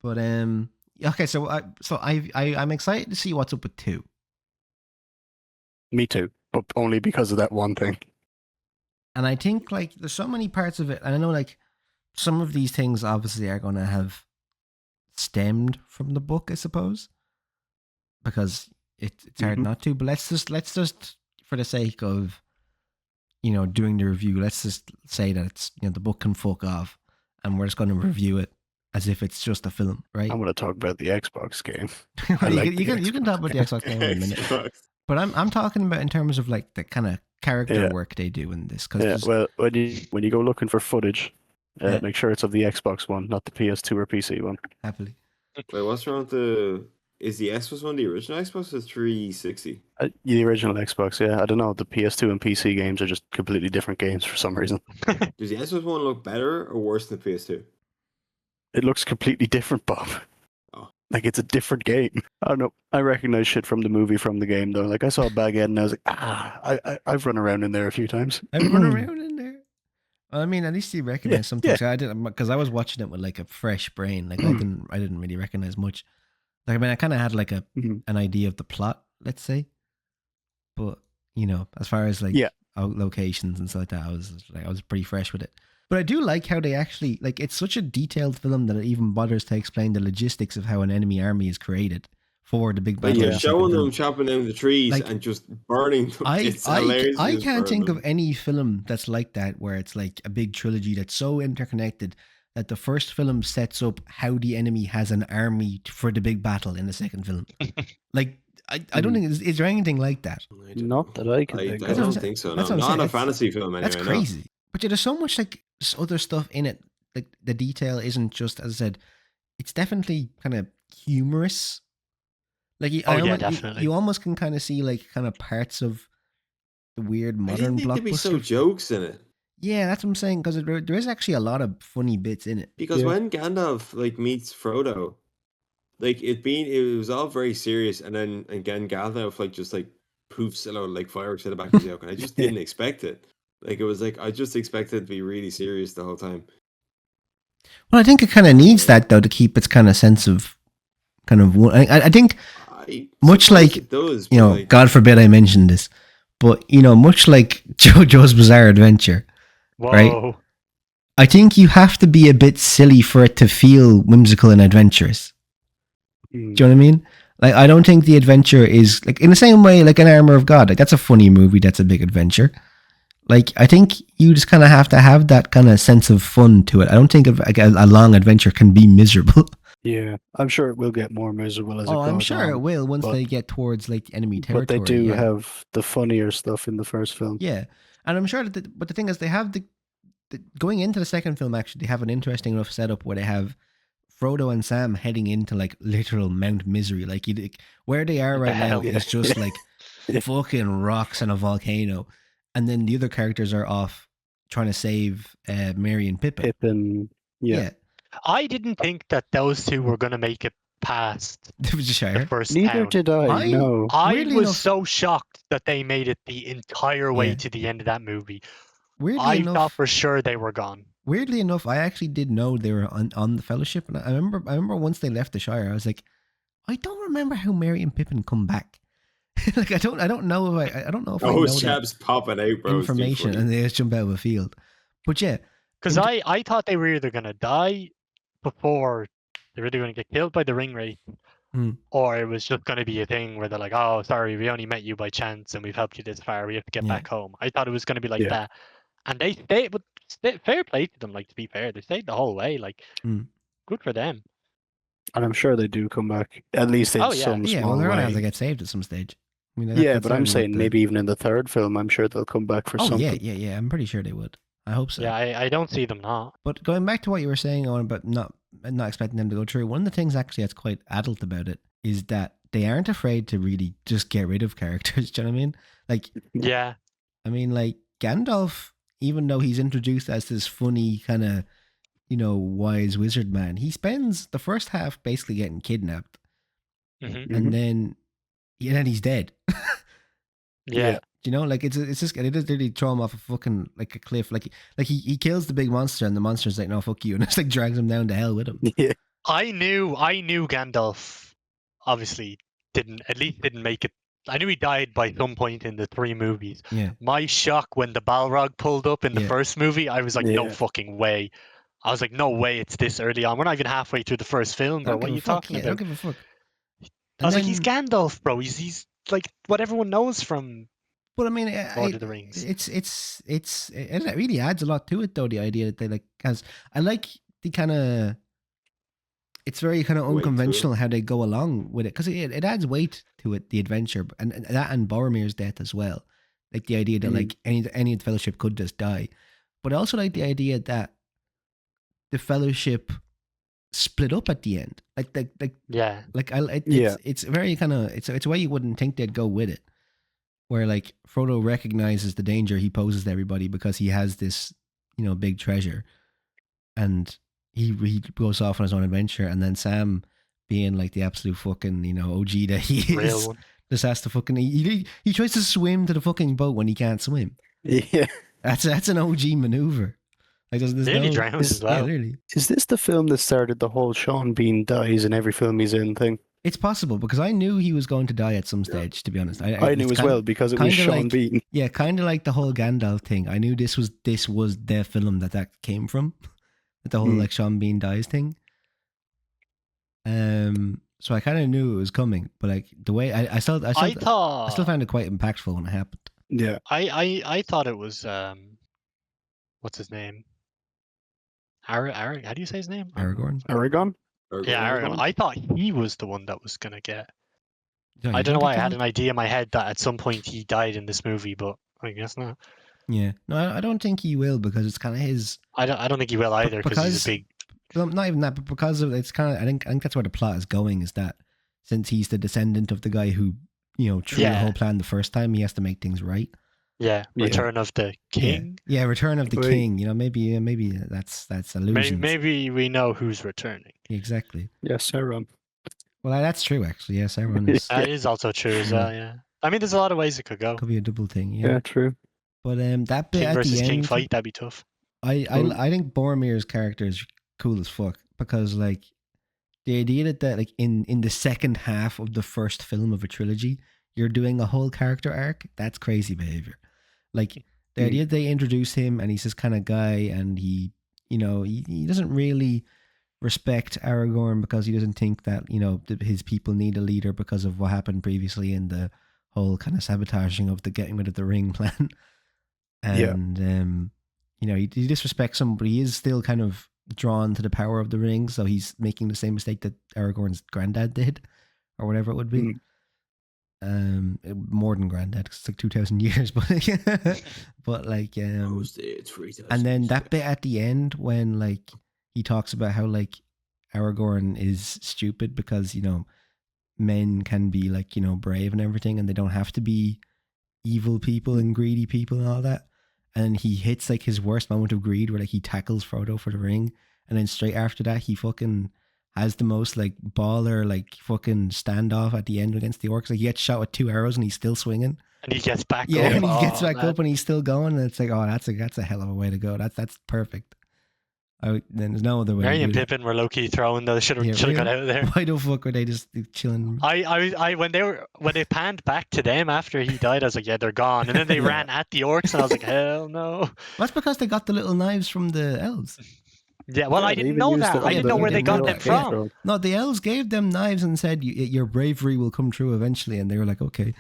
A: But okay, so I'm excited to see what's up with 2.
B: Me too, but only because of that one thing.
A: And I think, like, there's so many parts of it, and I know, like, some of these things obviously are going to have stemmed from the book, I suppose. because it's hard
B: Mhm.
A: not to. But let's just for the sake of doing the review, let's just say that it's the book can fuck off, and we're just going to review it as if it's just a film, right?
B: I'm going to talk about the Xbox game.
A: Well,
B: like
A: you can talk about the Xbox game in a minute,
D: Xbox.
A: but I'm talking about in terms of like the kind of character
B: Yeah.
A: work they do in this.
B: Yeah,
A: Because
B: well, when you go looking for footage,
A: Yeah.
B: make sure it's of the Xbox one, not the PS2 or PC one.
A: happily,
D: Wait, what's wrong with the? Is the Xbox one the original Xbox or 360?
B: The original Xbox, yeah. I don't know. The PS2 and PC games are just completely different games for some reason.
D: Does the Xbox one look better or worse than the PS2?
B: It looks completely different, Bob.
D: Oh.
B: Like it's a different game. I don't know. I recognize shit from the movie from the game though. Like I saw Baghead and I was like, I've run around in there a few times.
A: I've run around in there. Well, I mean, at least you recognize
B: Yeah,
A: something.
B: yeah.
A: So I didn't, because I was watching it with like a fresh brain. Like I didn't really recognize much. Like I mean, I kind of had like
B: Mhm.
A: an idea of the plot, let's say, but as far as like
B: Yeah.
A: locations and stuff like that, I was pretty fresh with it. But I do like how they actually like it's such a detailed film that it even bothers to explain the logistics of how an enemy army is created for the big
D: Like
A: battle.
D: you're
A: in the second
D: showing
A: film.
D: them chopping down the trees
A: Like,
D: and just burning them. It's hilarious.
A: I
D: just
A: can't
D: burn
A: think
D: them.
A: of any film that's like that where it's like a big trilogy that's so interconnected that the first film sets up how the enemy has an army for the big battle in the second film. Like I don't think is there anything like that.
D: I don't
B: Not
D: know.
B: that I can
D: I
B: think
A: That's
B: of.
A: what I'm
D: don't
A: saying.
D: think so.
A: That's
D: No,
A: what I'm
D: not
A: saying.
D: a fantasy film. Anyway,
A: That's
D: no.
A: crazy. But yeah, there's so much like other stuff in it. Like the detail isn't just, as I said, it's definitely kind of humorous. Like
C: Definitely.
A: you almost can kind of see like kind of parts of the weird
D: I
A: modern
D: didn't think there'd be so
A: blockbuster.
D: jokes in it.
A: Yeah, that's what I'm saying, because there is actually a lot of funny bits in it.
D: Because
B: Yeah.
D: when Gandalf like meets Frodo, like it was all very serious, and then again Gandalf like just like poofs out like fireworks at the back of his yoke, and I just didn't expect it. Like it was like I just expected it to be really serious the whole time.
A: Well, I think it kind of needs that though to keep its kind of sense of kind of. I think
D: I
A: Much
D: suppose
A: like,
D: it does, but like,
A: God forbid I mentioned this, but much like JoJo's Bizarre Adventure,
C: Whoa.
A: I think you have to be a bit silly for it to feel whimsical and adventurous. Do you know what I mean? Like, I don't think the adventure is like in the same way like an Armor of God. Like that's a funny movie. That's a big adventure. Like I think you just kind of have to have that kind of sense of fun to it. I don't think like a long adventure can be miserable.
B: Yeah, I'm sure it will get more miserable as it goes
A: I'm sure it
B: on,
A: will once
B: but-
A: they get towards like enemy territory.
B: But they do
A: yeah.
B: have the funnier stuff in the first film.
A: Yeah, and I'm sure that. But the thing is, they have the going into the second film. Actually, they have an interesting enough setup where they have Frodo and Sam heading into like literal Mount Misery. Like where they are right now
B: Yeah.
A: is just like fucking rocks and a volcano, and then the other characters are off trying to save Merry and Pippin.
B: Pippin, yeah.
C: I didn't think that those two were going to make it past
A: It was a
C: the
A: Shire.
C: first
B: Neither
C: town.
B: did I. No.
C: I
A: Weirdly
C: was
A: enough-
C: so shocked that they made it the entire way
A: Yeah.
C: to the end of that movie.
A: Weirdly
C: I
A: enough,
C: thought for sure they were gone.
A: Weirdly enough, I actually did know they were on the Fellowship, and I remember once they left the Shire, I was like, I don't remember how Merry and Pippin come back. Like I don't know if I don't know if I know
D: those
A: that
D: chaps popping out, bro. It's too
A: information,
D: funny.
A: and they just jump out of a field. But yeah,
C: Because I thought they were either going to die before they were either going to get killed by the ring wraith, or it was just going to be a thing where they're like, oh, sorry, we only met you by chance and we've helped you this far. We have to get
A: Yeah.
C: back home. I thought it was going to be like
B: Yeah.
C: that. And they stayed, but fair play to them, like, to be fair. They stayed the whole way. Like, good for them.
B: And I'm sure they do come back, at least in
C: Oh, yeah.
B: some
A: yeah.
B: small
A: Well, they're gonna have to
B: way.
A: get saved at some stage. I mean,
B: Yeah,
A: that's
B: but I'm
A: certainly
B: saying
A: what
B: maybe even in the third film, I'm sure they'll come back for
A: Oh
B: something.
A: yeah. I'm pretty sure they would. I hope so.
C: Yeah, I don't see them not.
A: But going back to what you were saying, Owen, about not expecting them to go through, one of the things actually that's quite adult about it is that they aren't afraid to really just get rid of characters. Do you know what I mean? Like,
C: Yeah.
A: I mean, like Gandalf, even though he's introduced as this funny kind of, wise wizard man, he spends the first half basically getting kidnapped,
C: hmm
B: Mhm.
A: and then he's dead.
C: Yeah.
A: Like it's just it is literally throw him off a fucking like a cliff. Like he kills the big monster, and the monster's like, no, fuck you, and it's like drags him down to hell with him.
B: Yeah.
C: I knew Gandalf obviously didn't make it. I knew he died by some point in the 3 movies.
A: Yeah.
C: My shock when the Balrog pulled up in the
A: Yeah.
C: first movie, I was like, no
B: Yeah.
C: fucking way. I was like, no way it's this early on. We're not even halfway through the first film, bro.
A: Don't
C: What are
A: give a
C: you
A: fuck.
C: talking
A: Yeah,
C: about?
A: don't give a fuck.
C: I was like, he's Gandalf, bro. He's like what everyone knows from
A: But I mean,
C: Lord of the Rings.
A: it really adds a lot to it, though. The idea that they like, because I like the kind of, it's very kind of
D: Weight to it.
A: unconventional how they go along with it, because it adds weight to it, the adventure, and that and Boromir's death as well. Like the idea that like any of the Fellowship could just die, but I also like the idea that the Fellowship split up at the end.
C: Yeah.
A: It's very kind of it's a way you wouldn't think they'd go with it, where like Frodo recognizes the danger he poses to everybody because he has this, you know, big treasure, and he goes off on his own adventure, and then Sam, being like the absolute fucking, you know, OG that he
C: Real
A: is,
C: one.
A: just has to fucking he tries to swim to the fucking boat when he can't swim.
B: Yeah.
A: That's an OG maneuver. Like there's
C: Nearly
A: no,
C: drowns as well.
A: Yeah, literally.
B: Is this the film that started the whole Sean Bean dies in every film he's in thing?
A: It's possible, because I knew he was going to die at some stage, to be honest.
B: I knew
A: it's
B: as well because it was
A: kinda
B: Sean
A: like,
B: Bean.
A: Yeah, kind of like the whole Gandalf thing. I knew this was the film that came from, the whole like Sean Bean dies thing. So I kind of knew it was coming, but like the way I still found it quite impactful when it happened.
B: Yeah.
C: I thought it was what's his name? How do you say his name?
A: Aragorn.
B: Aragon?
C: Yeah, Aragorn. I thought he was the one that was gonna get.
A: Yeah,
C: I
A: you
C: don't know why I
A: think
C: had
A: he-
C: an idea in my head that at some point he died in this movie, but I guess not.
A: Yeah, no, I don't think he will, because it's kind of his.
C: I don't think he will either because he's a big.
A: Well, not even that, but because of it's kind of. I think that's where the plot is going. Is that since he's the descendant of the guy who, you know, threw the whole plan the first time, he has to make things right.
C: Yeah,
B: Yeah.
C: Return of the King.
A: Yeah, Return of the
B: Wait.
A: King. You know, maybe that's illusions.
C: Maybe we know who's returning.
A: Exactly.
B: Yes, Sauron.
A: Well, that's true, actually. Yes, everyone is.
C: That is also true as well. Yeah, I mean, there's a lot of ways it could go.
A: Could be a double thing. Yeah.
B: Yeah, true.
A: But that bit
C: King
A: at
C: versus
A: the
C: King
A: end,
C: fight, that'd be tough.
A: I think Boromir's character is cool as fuck, because like the idea that like in the second half of the first film of a trilogy, you're doing a whole character arc. That's crazy behavior. Like the idea that they introduce him and he's this kind of guy, and he, you know, he doesn't really respect Aragorn because he doesn't think that, you know, his people need a leader because of what happened previously in the whole kind of sabotaging of the getting rid of the ring plan. And you know, he disrespects him, but he is still kind of drawn to the power of the ring, so he's making the same mistake that Aragorn's granddad did, or whatever it would be. More than granddad, because it's like 2,000 years, but but like and then that bit at the end when like he talks about how like Aragorn is stupid because, you know, men can be like, you know, brave and everything, and they don't have to be evil people and greedy people and all that. And he hits like his worst moment of greed, where like he tackles Frodo for the ring, and then straight after that he fucking has the most like baller like fucking standoff at the end against the orcs. Like he gets shot with 2 arrows and he's still swinging.
C: And he gets back up.
A: Yeah, and he gets back
C: man.
A: up and he's still going. And it's like, oh, that's a hell of a way to go. That's perfect. Then there's no other way.
C: Merry and
A: to do that.
C: Pippin were low key throwing though. Should have
A: Yeah,
C: got out of there.
A: Why the fuck were they just chilling?
C: I when they panned back to them after he died, I was like, yeah, they're gone. And then they ran at the orcs, and I was like, hell no.
A: That's because they got the little knives from the elves.
C: Yeah, well, I didn't know that. I didn't know where they got them from.
A: No, the elves gave them knives and said, your bravery will come true eventually. And they were like, okay.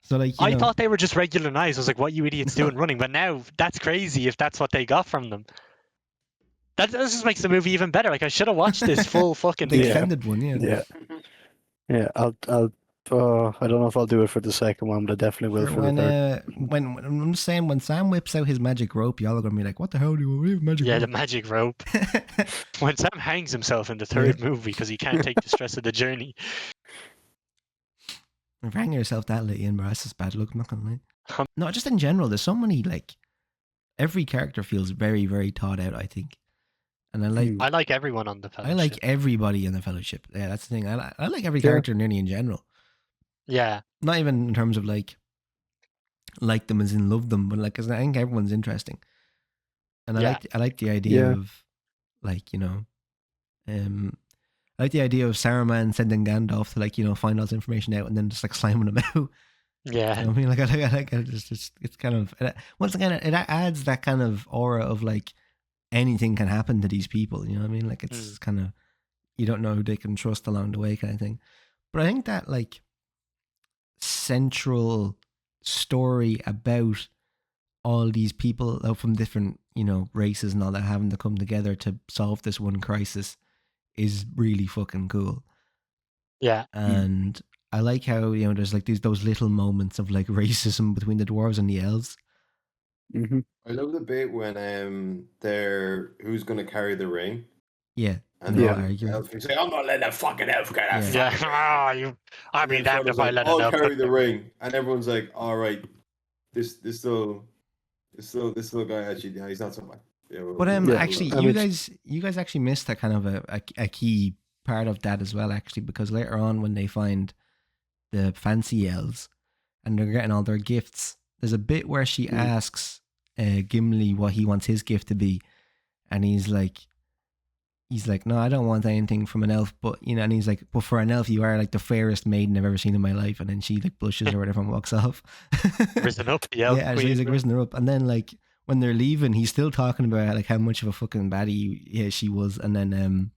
A: So like,
C: I thought they were just regular knives. I was like, what you idiots doing running? But now that's crazy if that's what they got from them. That just makes the movie even better. Like I should have watched this full fucking
A: the
C: thing.
A: extended one,
B: Yeah. I'll I don't know if I'll do it for the second one, but I definitely will for the third.
A: When I'm just saying, when Sam whips out his magic rope, y'all are gonna be like, "What the hell do we have magic
C: Yeah,
A: rope?"
C: the magic rope. When Sam hangs himself in the third movie because he can't take the stress of the journey.
A: If you hang yourself that late in, bro, that's just bad luck. I'm not gonna lie. No, just in general, there's so many like every character feels very, very thought out. I think, and
C: I like everyone on the Fellowship.
A: I like everybody in the Fellowship. Yeah, that's the thing. I like every character nearly in general.
C: Yeah.
A: Not even in terms of like them as in love them, but like, 'cause I think everyone's interesting. And I like the idea of like, you know, I like the idea of Saruman sending Gandalf to like, you know, find all this information out and then just like slamming him out.
C: Yeah.
A: You know what I mean? Like I like it. It's kind of, once again, it adds that kind of aura of like anything can happen to these people. You know what I mean? Like it's kind of, you don't know who they can trust along the way kind of thing. But I think that like central story about all these people from different, races and all that having to come together to solve this one crisis is really fucking cool.
C: Yeah.
A: And I like how, there's like those little moments of like racism between the dwarves and the elves.
B: Mm-hmm.
D: I love the bit when they're who's gonna carry the ring.
A: Yeah.
D: And
A: they're
B: Yeah.
A: all arguing.
D: Elf, he's like, I'm not letting that fucking elf get that
A: Yeah.
D: fucking
C: Yeah.
D: ring.
C: I'd
D: And
C: be
D: then
C: damned
D: Frodo's
C: if I
D: like,
C: let
D: I'll
C: an elf
D: carry
C: touch
D: the
C: me.
D: ring. And everyone's like, all right, this little guy actually, he's not so bad. Yeah,
A: But
B: Yeah,
A: actually,
B: I
A: you
B: mean-
A: guys actually missed a kind of a key part of that as well, actually, because later on when they find the fancy elves and they're getting all their gifts, there's a bit where she asks Gimli what he wants his gift to be, and he's like, no, I don't want anything from an elf, but and he's like, but for an elf, you are like the fairest maiden I've ever seen in my life, and then she like blushes or whatever and walks off.
C: Risen up, the elf
A: Yeah, so
C: queen.
A: he's like risen her up, and then like when they're leaving, he's still talking about like how much of a fucking baddie she was, and then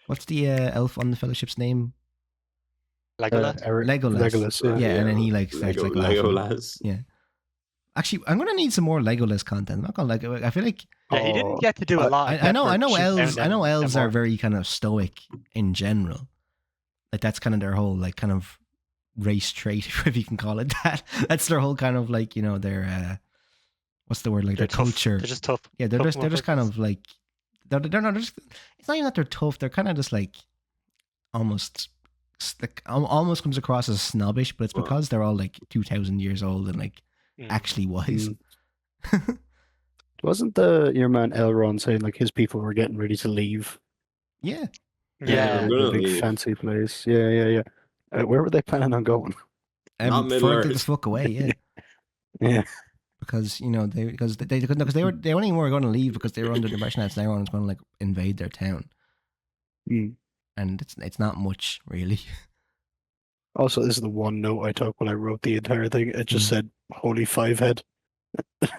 A: what's the elf on the Fellowship's name?
C: Legolas.
B: Legolas. Yeah.
A: Yeah, and then he like starts like laughing.
D: Legolas.
A: Yeah. Actually, I'm gonna need some more Legolas content. I'm not gonna like. I feel like
C: Yeah, he didn't
B: Oh,
C: get to do a lot.
A: I know
C: except for
A: elves.
C: shoot down
A: I know
C: them
A: elves are
C: more.
A: very kind of stoic in general. Like that's kind of their whole like kind of race trait, if you can call it that. That's their whole kind of like their what's the word, like
C: They're
A: their
C: tough.
A: culture.
C: They're just tough.
A: Yeah, they're
C: tough
A: just kind
C: motherfuckers.
A: of like they're not. They're just, it's not even that they're tough. They're kind of just like almost like almost comes across as snobbish, but it's
D: Well-
A: because they're all like 2,000 years old and like
C: Mm.
A: actually wise.
B: Wasn't your man Elrond saying like his people were getting ready to leave
A: Yeah,
C: Yeah.
D: I'm
B: the
D: gonna
B: big
D: leave.
B: fancy place? Yeah. Where were they planning on going?
D: Not
A: further
D: Middle-earth.
A: the fuck away. Yeah,
B: Yeah.
A: because they only were going to leave because they were under the impression that Sauron was going to like invade their town,
B: Mm.
A: and it's not much really.
B: Also, this is the one note I took when I wrote the entire thing. It just
A: Mm.
B: said "Holy Fivehead,"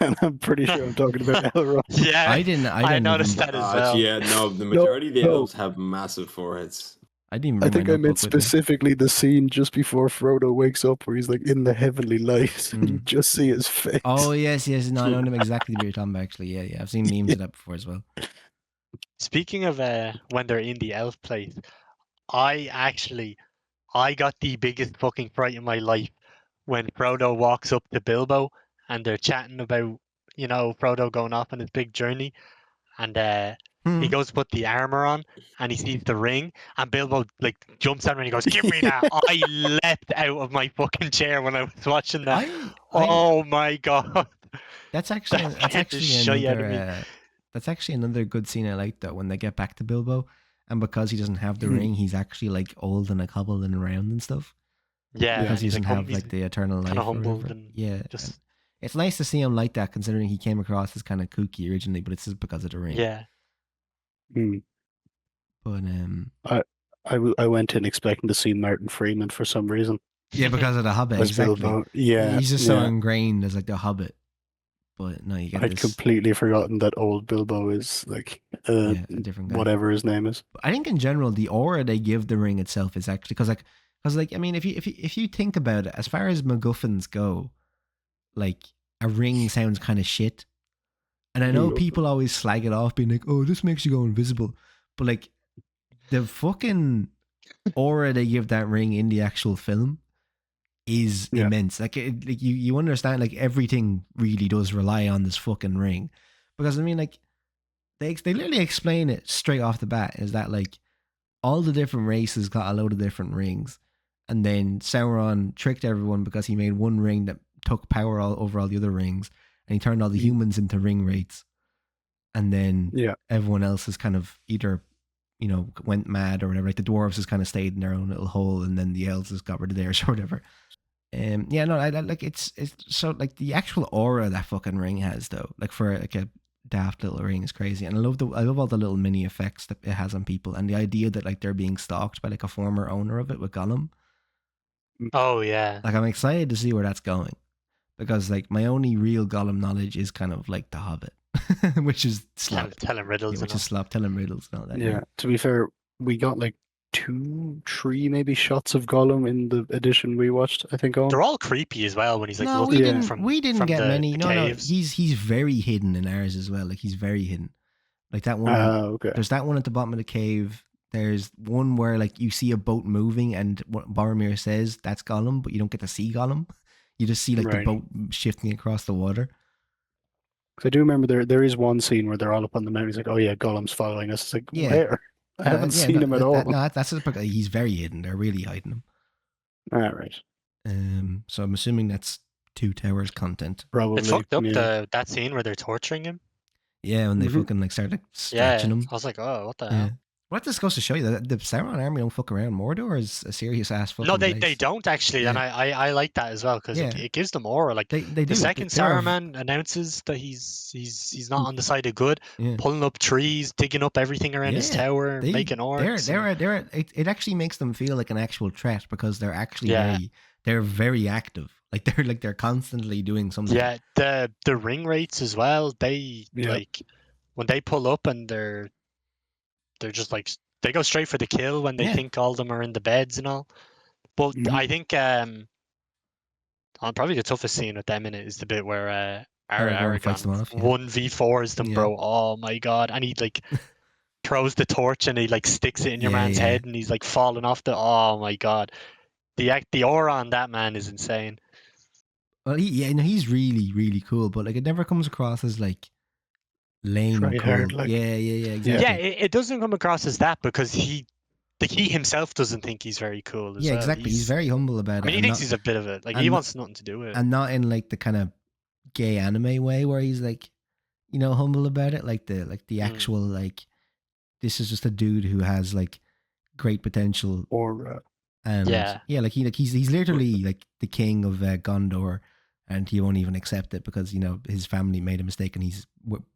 B: and I'm pretty sure I'm talking about Elrond.
C: Yeah.
A: I didn't
C: noticed
A: even,
C: that as well.
D: Yeah, no, the majority of the
B: no.
D: elves have massive foreheads.
A: I didn't even
B: I
A: bring
B: think
A: my
B: I meant
A: notebook with me.
B: specifically the scene just before Frodo wakes up, where he's like in the heavenly light, and you
A: Mm.
B: just see his face.
A: Oh yes, no, I know exactly what you're talking about. Actually, yeah, I've seen memes of that before as well.
C: Speaking of when they're in the elf place, I got the biggest fucking fright in my life when Frodo walks up to Bilbo and they're chatting about, Frodo going off on his big journey, and he goes to put the armor on and he sees the ring, and Bilbo like jumps on him and he goes, "Give me that!" I leapt out of my fucking chair when I was watching that. Oh my god!
A: That's actually
C: That scared the shit out of me.
A: that's actually another good scene I like though, when they get back to Bilbo, and because he doesn't have the ring, he's actually like old and like hobbling around and stuff.
C: Yeah,
A: Because he
C: he's
A: doesn't
C: like,
A: have like the eternal life.
C: kinda
A: or
C: humbled
A: whatever.
C: and
A: Yeah,
C: just
A: and it's nice to see him like that, considering he came across as kind of kooky originally, but it's just because of the ring.
C: yeah.
B: Mm.
A: But
B: I went in expecting to see Martin Freeman for some reason.
A: yeah, because of the Hobbit,
B: As
A: exactly.
B: Bilbo. Yeah,
A: He's just so
B: yeah.
A: ingrained as like the Hobbit. But no, you get
B: I'd
A: this.
B: completely forgotten that old Bilbo is like
A: A different guy.
B: whatever his name is.
A: I think in general the aura they give the ring itself is actually because I mean if you think about it, as far as MacGuffins go, like a ring sounds kind of shit, and I know people always slag it off, being like, "Oh, this makes you go invisible," but like the fucking aura they give that ring in the actual film is immense. Like, like you understand, like everything really does rely on this fucking ring, because I mean, like they literally explain it straight off the bat. Is that like all the different races got a load of different rings, and then Sauron tricked everyone because he made one ring that took power over all the other rings, and he turned all the humans into ring wraiths, and then everyone else is kind of either went mad or whatever. Like the dwarves just kind of stayed in their own little hole, and then the elves just got rid of theirs or whatever. I like it's so like the actual aura that fucking ring has though, like for like a daft little ring is crazy, and I love all the little mini effects that it has on people, and the idea that like they're being stalked by like a former owner of it with Gollum.
C: Oh yeah.
A: Like I'm excited to see where that's going, because like my only real Gollum knowledge is kind of like The Hobbit, which is slop.
C: Telling riddles.
A: Which is slop, telling riddles and all that.
B: Yeah. To be fair, we got like 2, 3 maybe shots of Gollum in the edition we watched, I think, on.
C: They're all creepy as well when he's like
A: no,
C: looking
A: we
B: Yeah.
A: didn't.
C: from
A: We didn't
C: from
A: get
C: the,
A: many.
C: the
A: No,
C: caves.
A: he's very hidden in ours as well. Like he's very hidden. Like that one.
B: Okay.
A: There's that one at the bottom of the cave. There's one where like you see a boat moving, and what Boromir says that's Gollum, but you don't get to see Gollum. You just see like the
B: Right.
A: boat shifting across the water.
B: 'Cause I do remember there is one scene where they're all up on the mountain. He's like, "Oh yeah, Gollum's following us." It's like,
A: Yeah.
B: where? I haven't
A: Yeah,
B: seen
A: no,
B: him at all.
A: That's just because he's very hidden. They're really hiding him.
B: All right,
A: So I'm assuming that's Two Towers content.
B: probably.
C: It fucked up
B: yeah.
C: that scene where they're torturing him.
A: Yeah, when they
B: Mhm.
A: fucking like start like
C: Yeah,
A: stretching him.
C: I was like, oh, what the
A: Yeah.
C: hell?
A: What this goes to show you that the Sauron army don't fuck around. Mordor is a serious ass fucking
C: No, they
A: place.
C: don't actually, and
A: Yeah.
C: I like that as well because
A: Yeah.
C: it gives them aura. Like
A: They do.
C: the second
A: They are-
C: Saruman announces that he's not on the side of good,
A: Yeah.
C: pulling up trees, digging up everything around his
A: Yeah,
C: tower, making orcs.
A: It actually makes them feel like an actual threat because they're actually
C: Yeah.
A: they're very active. Like they're constantly doing something.
C: Yeah, the ring rates as well. They
B: Yeah.
C: like when they pull up and they're just like they go straight for the kill when they
A: Yeah.
C: think all of them are in the beds and all. But
B: Mhm.
C: I think probably the toughest scene with them in it is the bit where
A: Aragorn fights them
C: Aragorn
A: off, yeah.
C: 1v4s them,
A: Yeah.
C: bro. Oh my god! And he like throws the torch and he like sticks it in your
A: Yeah,
C: man's
A: yeah.
C: head and he's like falling off the. Oh my god! The aura on that man is insane.
A: Well, he's really really cool, but like it never comes across as like lame
B: Try
A: cool.
B: hard, like-
A: yeah, exactly.
C: Yeah, it doesn't come across as that because he himself doesn't think he's very cool as
A: Yeah,
C: well.
A: exactly. He's very humble about
C: I mean,
A: it.
C: he
A: and
C: thinks
A: not-
C: he's a bit of a like
A: and
C: he
A: not-
C: wants nothing to do with it.
A: and not in like the kind of gay anime way where he's like, humble about it. Like the
C: Mm.
A: actual like, this is just a dude who has like great potential.
B: Or
A: And
C: Yeah.
A: like he's literally like the king of Gondor, and he won't even accept it because his family made a mistake and he's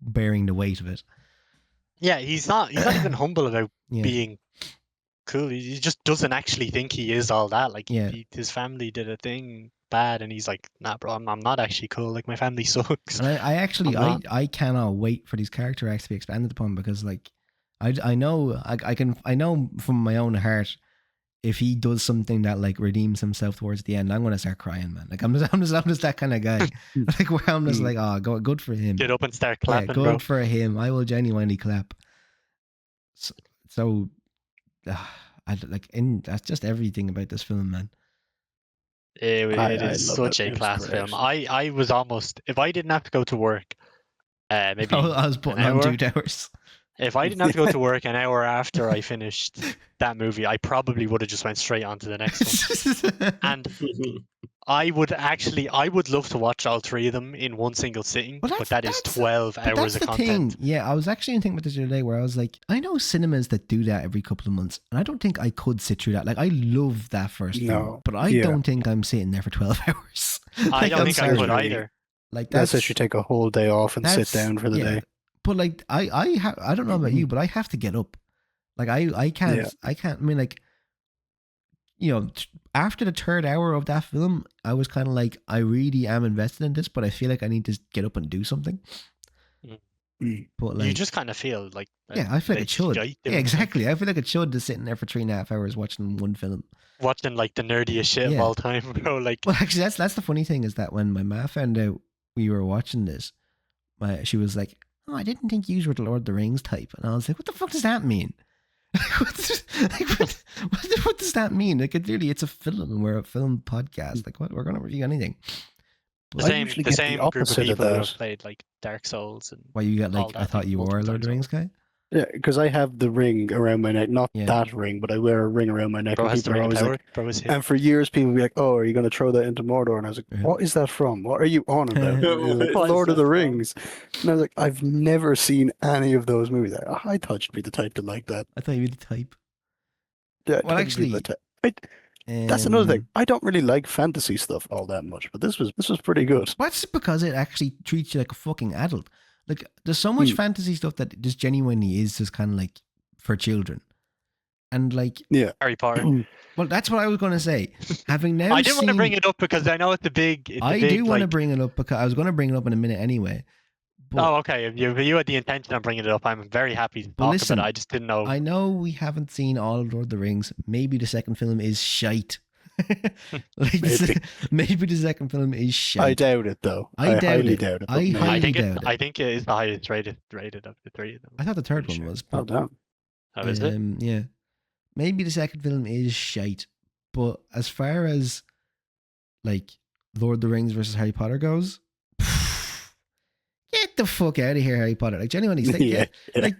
A: bearing the weight of it.
C: Yeah, he's not even humble about
A: Yeah.
C: being cool. He just doesn't actually think he is all that. Like
A: Yeah.
C: his family did a thing bad, and he's like, nah, bro, I'm not actually cool. Like my family sucks.
A: And I actually
C: I'm not.
A: I cannot wait for these character arcs to be expanded upon because like I know I know from my own heart if he does something that like redeems himself towards the end, I'm gonna start crying, man. Like I'm just that kind of guy. Like where I'm just like, oh, good for him.
C: Get up and start
A: Yeah,
C: clapping,
A: good
C: bro.
A: for him. I will genuinely clap. So that's just everything about this film, man.
C: It
B: I
C: is
B: love
C: such
B: it.
C: a
B: It was
C: class
B: great.
C: film. I was almost, if I didn't have to go to work, maybe
A: I was putting
C: an
A: on
C: hour.
A: 2 Towers.
C: If I didn't have to go to work an hour after I finished that movie, I probably would have just went straight on to the next one. And I would love to watch all 3 of them in one single sitting,
A: Well,
C: but that is
A: that's-
C: 12
A: But
C: hours
A: that's
C: of
A: the
C: content.
A: thing. Yeah, I was actually thinking about this the other day where I was like, I know cinemas that do that every couple of months, and I don't think I could sit through that. Like, I love that first film,
B: No,
A: but I
B: yeah.
A: don't think I'm sitting there for 12 hours.
C: I
A: Like,
C: don't
A: I'm
C: think I
A: sorry.
C: would either.
A: Like
B: that's if you take a whole day off and sit down for the day.
A: But like, I don't know about you, but I have to get up. Like, I can't.
B: Yeah.
A: I can't. I mean, like, after the 3rd hour of that film, I was kind of like, I really am invested in this, but I feel like I need to get up and do something.
B: Mm.
A: But like,
C: You just kind of feel like
A: yeah, I feel like it should.
C: shite
A: Yeah,
C: doing
A: exactly. I feel like it should just sitting there for 3.5 hours watching one film.
C: watching like the nerdiest shit
A: Yeah.
C: of all time, bro. Like,
A: Well, actually, that's the funny thing is that when my ma found out we were watching this, she was like, "Oh, I didn't think you were the Lord of the Rings type," and I was like, "What the fuck does that mean? what does that mean? Like, it's a film, and we're a film podcast. Like, what? We're gonna review anything."
C: the
B: I
C: same
B: usually
C: the
B: get the
C: same group of
B: opposite of
C: people who
B: that.
C: have played like Dark Souls and
A: Why you got
C: all
A: like?
C: that
A: I thought
C: thing
A: you were a
C: multiple
A: Lord of the
C: times
A: Rings guy.
B: Yeah, because I have the ring around my neck. Not
A: Yeah.
B: that ring, but I wear a ring around my neck.
C: bro
B: And
C: has the
B: people are
C: ring of
B: always
C: power.
B: like,
C: Bro is hit.
B: and for years, people would be like, "Oh, are you going to throw that into Mordor?" And I was like,
A: Yeah.
B: "What is that from? What are you on about?"
A: What
B: And they're like,
D: is
B: Lord of
D: that
B: the
D: from?
B: Rings. And I was like, "I've never seen any of those movies." I thought you'd be the type to like that.
A: I thought you were the type.
B: Yeah,
A: Well,
B: I'd be the
A: actually,
B: type. That's another
A: Um,
B: thing. I don't really like fantasy stuff all that much, but this was pretty good.
A: Well, that's because it actually treats you like a fucking adult. Like, there's so much fantasy stuff that just genuinely is just kind of like for children. And like,
C: Harry Potter.
A: well, that's what I was going to say. Having now
C: I didn't want to
A: seen-
C: bring it up because I know it's a big.
A: I do want to bring it up because I was going to bring it up in a minute anyway.
C: Oh, okay. If you had the intention of bringing it up, I'm very happy to talk
A: listen,
C: about it. I just didn't know.
A: I know we haven't seen all of Lord of the Rings. Maybe the second film is shite. Maybe the second film is shite.
B: I doubt it, though.
A: I doubt
B: highly
A: it.
B: doubt it.
A: I
B: but maybe.
A: highly doubt it.
C: I think it is the highest rated of the three of them.
A: I thought the third
C: Pretty
A: one
C: sure.
A: was.
B: Oh,
A: But,
B: damn.
C: Oh, is it?
A: Yeah. Maybe the second film is shite. But as far as like Lord of the Rings versus Harry Potter goes, get the fuck out of here, Harry Potter. Like genuinely,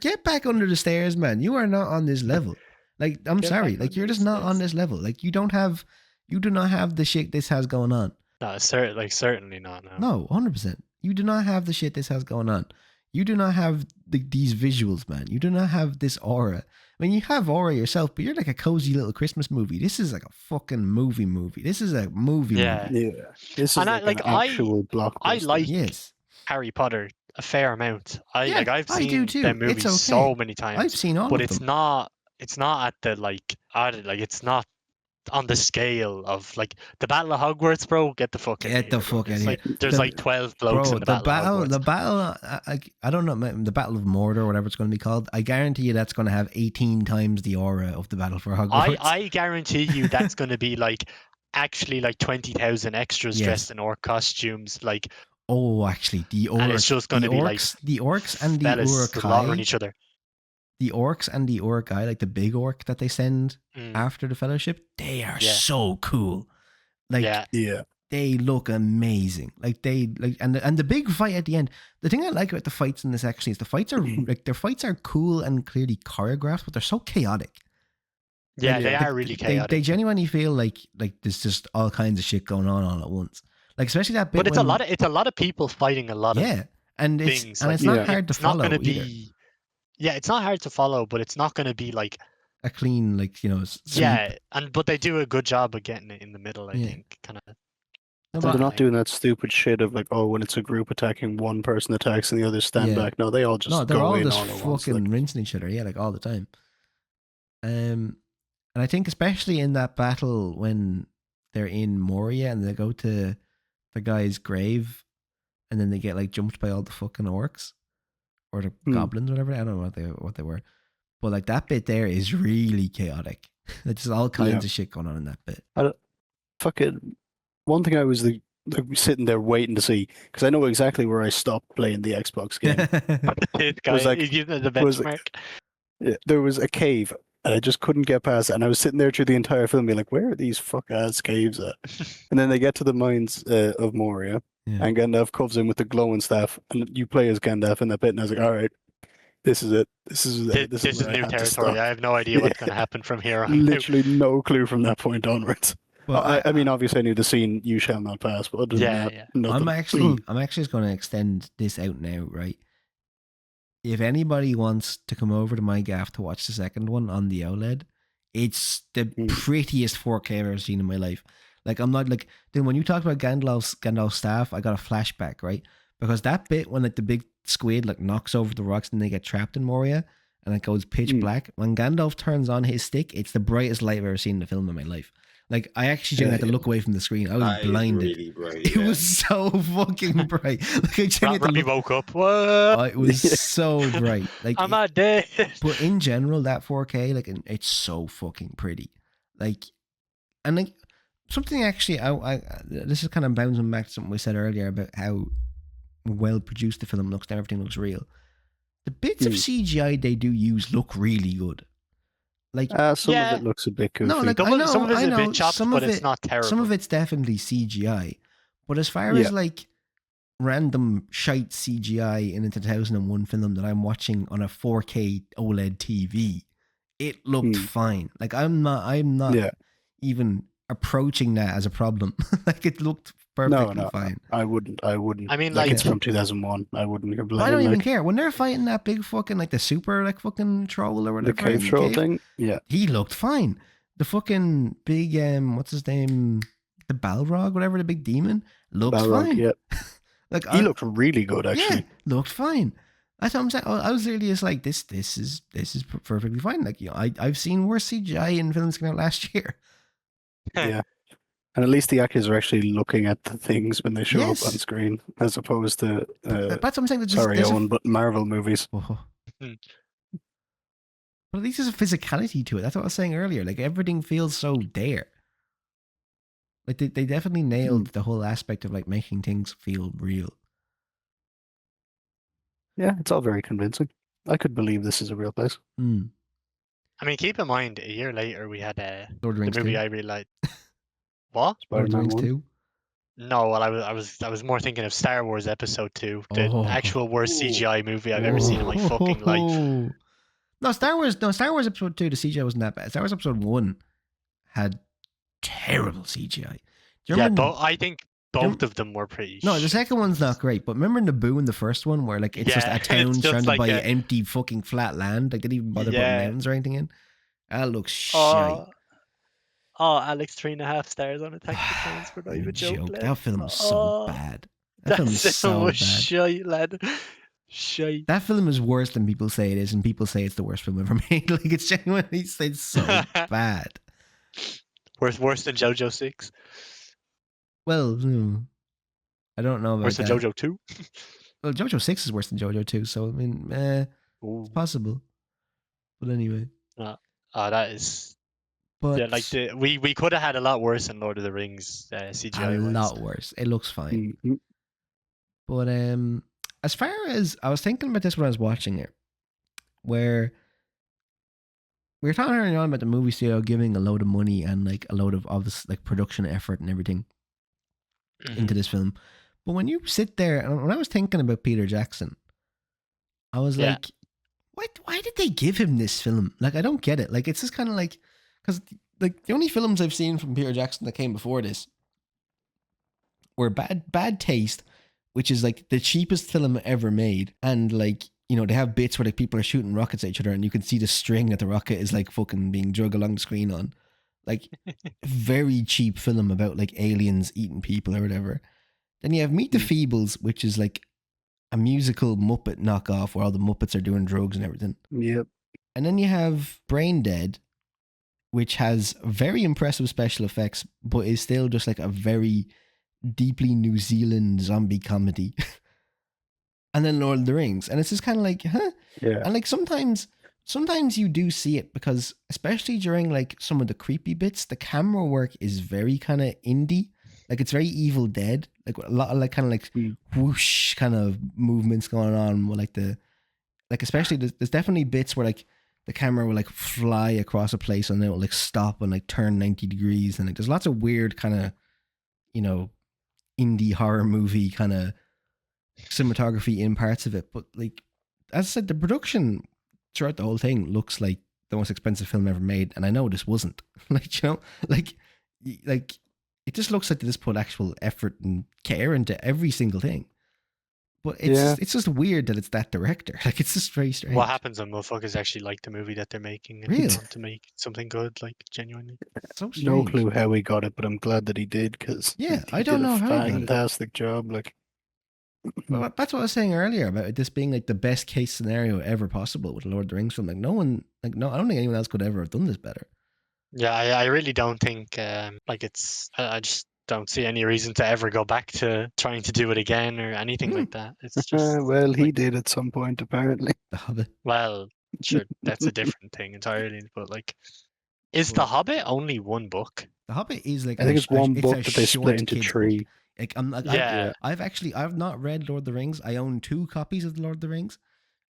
A: get back under the stairs, man. You are not on this level. Like, I'm
C: Get
A: sorry.
C: back
A: Like,
C: under
A: you're
C: the
A: just not on
C: stairs.
A: this level. Like, you do not have the shit this has going on.
C: No, certainly not. No.
A: No, 100%. You do not have the shit this has going on. You do not have these visuals, man. You do not have this aura. I mean, you have aura yourself, but you're like a cozy little Christmas movie. This is like a fucking movie. This is a movie.
C: Yeah.
A: movie.
B: Yeah. This is
C: And
B: an actual blockbuster.
C: I like
A: Yes.
C: Harry Potter a fair amount. I've
A: I
C: seen
A: do too.
C: them
A: It's
C: movies
A: okay.
C: so many times.
A: I've seen all
C: but
A: of
C: it's
A: them.
C: not at the it's not on the scale of like the Battle of Hogwarts, bro. Get the fuck out
A: Get
C: of
A: the
C: here, bro.
A: fuck
C: It's
A: outta
C: like
A: here.
C: there's like 12 blokes
A: Bro,
C: in the Battle of Hogwarts.
A: I don't know, the Battle of Mordor, or whatever it's going to be called. I guarantee you that's going to have 18 times the aura of the Battle for Hogwarts.
C: I guarantee you that's going to be like actually like 20,000 extras
A: Yes.
C: dressed in orc costumes, like,
A: Oh, actually, the orcs.
C: and it's just going to be like
A: the orcs and the
C: fellas slaughtering
A: Uruk-hai.
C: each other.
A: The orcs and the Uruk-hai, like the big orc that they send
C: Mm.
A: after the Fellowship, they are
C: Yeah.
A: so cool. Like,
C: Yeah,
B: Yeah.
A: they look amazing. Like and the big fight at the end. The thing I like about the fights in this actually is the fights are like their fights are cool and clearly choreographed, but they're so chaotic.
C: yeah,
A: Like,
C: they are really chaotic.
A: They genuinely feel like there's just all kinds of shit going on all at once. Like especially that bit.
C: But it's
A: when,
C: a lot of people fighting a lot of
A: yeah, and it's
C: things.
A: and
C: like,
A: it's not
B: Yeah.
A: hard to
C: it's not
A: follow
C: going to
A: either.
C: be. Yeah, it's not hard to follow, but it's not going to be like
A: A clean sweep.
C: yeah, but they do a good job of getting it in the middle. I
A: Yeah.
C: think kind of.
A: No,
B: So
A: but
B: they're not doing that stupid shit of like, oh, when it's a group attacking, one person attacks and the others stand
A: Yeah.
B: back. No, they all just
A: no, they're
B: go
A: all
B: in
A: just
B: all at once.
A: fucking
B: Like,
A: rinsing each other, yeah, like all the time. And I think especially in that battle when they're in Moria and they go to the guy's grave, and then they get like jumped by all the fucking orcs or the goblins, whatever. I don't know what they were, but like that bit there is really chaotic. There's all kinds of shit going on in that bit.
B: fucking one thing I was like sitting there waiting to see, because I know exactly where I stopped playing the Xbox game.
C: This guy
B: was like-
C: is using the
B: was like-
C: benchmark.
B: Yeah, there was a cave and I just couldn't get past it. And I was sitting there through the entire film being like, where are these fuck ass caves at? And then they get to the mines of Moria,
A: Yeah.
B: and Gandalf comes in with the glowing staff, and you play as Gandalf in that bit. And I was like, all right, this is it. This is
C: This is
B: where I
C: new
B: had to
C: territory.
B: stop.
C: I have no idea what's going to happen from here on. out.
B: Literally no clue from that point onwards.
A: But
B: I mean, obviously, I knew the scene "You Shall Not Pass," but other than
C: Yeah,
B: that,
C: yeah.
B: nothing.
A: I'm actually just going to extend this out now, right? If anybody wants to come over to my gaff to watch the second one on the OLED, it's the prettiest 4K I've ever seen in my life. Like, I'm not like, then when you talked about Gandalf's staff, I got a flashback, right? Because that bit when like the big squid like knocks over the rocks and they get trapped in Moria and it goes pitch black, when Gandalf turns on his stick, it's the brightest light I've ever seen in a film in my life. Like, I actually didn't have to look away from the screen. I was
D: That is
A: blinded.
D: really bright,
A: It
D: yeah.
A: was so fucking bright. Like, I genuinely had to
C: Robbie
A: look.
C: woke up. What?
A: It was so bright. Like,
C: I'm not dead.
A: but in general, that 4K, like, it's so fucking pretty. Like, and like something actually, I this is kind of bouncing back to something we said earlier about how well produced the film looks and everything looks real. The bits of CGI they do use look really good. Like,
B: Some
C: Yeah.
B: of it looks a bit goofy.
A: no, like
C: Some
A: I
C: of-
A: know,
C: some of it's
A: I
C: a
A: know,
C: bit chopped,
A: some
C: but
A: of
C: it's
A: it,
C: not terrible.
A: Some of it's definitely CGI, but as far
B: Yeah.
A: as like random shite CGI in a 2001 film that I'm watching on a 4K OLED TV, it looked fine. Like I'm not
B: Yeah.
A: even approaching that as a problem. Like it looked perfectly fine.
B: I wouldn't.
C: I mean,
B: like
C: like-
B: it's from 2001. I wouldn't complain.
A: I don't even
B: like,
A: care when they're fighting that big fucking like the super like fucking troll or whatever.
B: the cave troll thing. Yeah,
A: He looked fine. The fucking big what's his name? The Balrog, whatever, the big demon, looks
B: Balrog,
A: fine.
B: yeah.
A: Like
B: He looked really good, actually.
A: Yeah, looked fine. That's what I'm saying. I was really just like this is perfectly fine. Like, you know, I've seen worse CGI in films coming out last year.
B: Yeah. And at least the actors are actually looking at the things when they show up on
A: Yes.
B: screen, as opposed to
A: That's what I'm saying.
B: sorry, Owen, but Marvel movies.
A: Oh.
C: Hmm.
A: But at least there's a physicality to it. That's what I was saying earlier. Like everything feels so there. Like they definitely nailed the whole aspect of like making things feel real.
B: Yeah, it's all very convincing. I could believe this is a real place.
A: Mm.
C: I mean, keep in mind, a year later we had
A: Lord of the
C: the
A: Rings
C: movie
A: 2.
C: I really liked. What?
A: Lord of the
B: Spider-Man
A: Rings
B: 1.
A: 2.
C: No, well, I was more thinking of Star Wars Episode 2, the
A: Oh.
C: actual worst
D: Ooh.
C: CGI movie I've ever seen in my fucking life.
A: No, Star Wars Episode 2, the CGI wasn't that bad. Star Wars Episode 1 had terrible CGI. Do you
C: Yeah,
A: remember?
C: I think both of them were pretty.
A: No, the
C: shit.
A: second one's not great, but remember Naboo in the first one where like it's just
C: Yeah,
A: a
C: it's
A: town
C: just
A: surrounded
C: like
A: by
C: a-
A: empty fucking flat land. Like they didn't even bother putting
C: Yeah.
A: mountains or anything in. That looks shite.
C: Oh, Alex, 3.5 stars on Attack of the Clones for not
A: You
C: even joke,
A: joke.
C: lad.
A: That film is so
C: Oh,
A: bad. That
C: That
A: film is
C: film
A: so
C: was
A: bad.
C: shite, lad. Shite.
A: That film is worse than people say it is, and people say it's the worst film ever made. Like it's genuinely it's so bad.
C: Worse than JoJo 6.
A: Well, I don't know about
C: Worse than
A: that.
C: JoJo 2.
A: Well, JoJo 6 is worse than JoJo 2, so I mean,
C: Ooh.
A: it's possible. But anyway.
C: That is.
A: But
C: Yeah, like we could have had a lot worse in Lord of the Rings CGI
A: a
C: wise.
A: lot worse. It looks fine.
B: Mhm.
A: But as far as I was thinking about this when I was watching it, where we were talking earlier on about the movie studio giving a load of money and like a load of obvious like production effort and everything into this film. But when you sit there, and when I was thinking about Peter Jackson, I was
C: Yeah.
A: like, why did they give him this film? Like, I don't get it. Like, it's just kind of like, because like the only films I've seen from Peter Jackson that came before this were Bad Taste, which is like the cheapest film ever made, and like, you know, they have bits where like people are shooting rockets at each other and you can see the string that the rocket is like fucking being drug along the screen on. Like, very cheap film about like aliens eating people or whatever. Then you have Meet the Feebles, which is like a musical Muppet knockoff where all the Muppets are doing drugs and everything.
B: Yep.
A: And then you have Brain Dead, which has very impressive special effects, but is still just like a very deeply New Zealand zombie comedy. And then Lord of the Rings. And it's just kind of like, huh?
B: Yeah.
A: And like sometimes you do see it because especially during like some of the creepy bits, the camera work is very kind of indie. Like it's very Evil Dead. Like a lot of like kind of like whoosh kind of movements going on with like especially there's definitely bits where like the camera will like fly across a place and then it will like stop and like turn 90 degrees. And like there's lots of weird kind of, you know, indie horror movie kind of cinematography in parts of it. But like, as I said, the production throughout the whole thing looks like the most expensive film ever made. And I know this wasn't. Like, you know, like it just looks like they just put actual effort and care into every single thing. But it's just weird that it's that director. Like, it's just very strange.
C: What happens when motherfuckers actually like the movie that they're making and
A: Really?
C: want to make something good, like genuinely?
A: So strange.
B: No clue how he got it, but I'm glad that he did because
A: Yeah,
B: he
A: I don't
B: did
A: know
B: a
A: how he got it.
B: fantastic job. Like,
A: Well, that's what I was saying earlier about this being like the best case scenario ever possible with a Lord of the Rings film. Like, no, I don't think anyone else could ever have done this better.
C: Yeah, I really don't think like it's. I just don't see any reason to ever go back to trying to do it again or anything like that. It's just
B: well, he
C: like,
B: did at some point apparently.
A: The Hobbit.
C: well, sure, that's a different thing entirely. But like, is The Hobbit only one book?
A: The Hobbit is like
B: I think it's one book
A: a
B: that they
A: short
B: split into
A: kids book.
B: three.
A: Like I'm like
C: Yeah.
A: I've not read Lord of the Rings. I own 2 copies of the Lord of the Rings.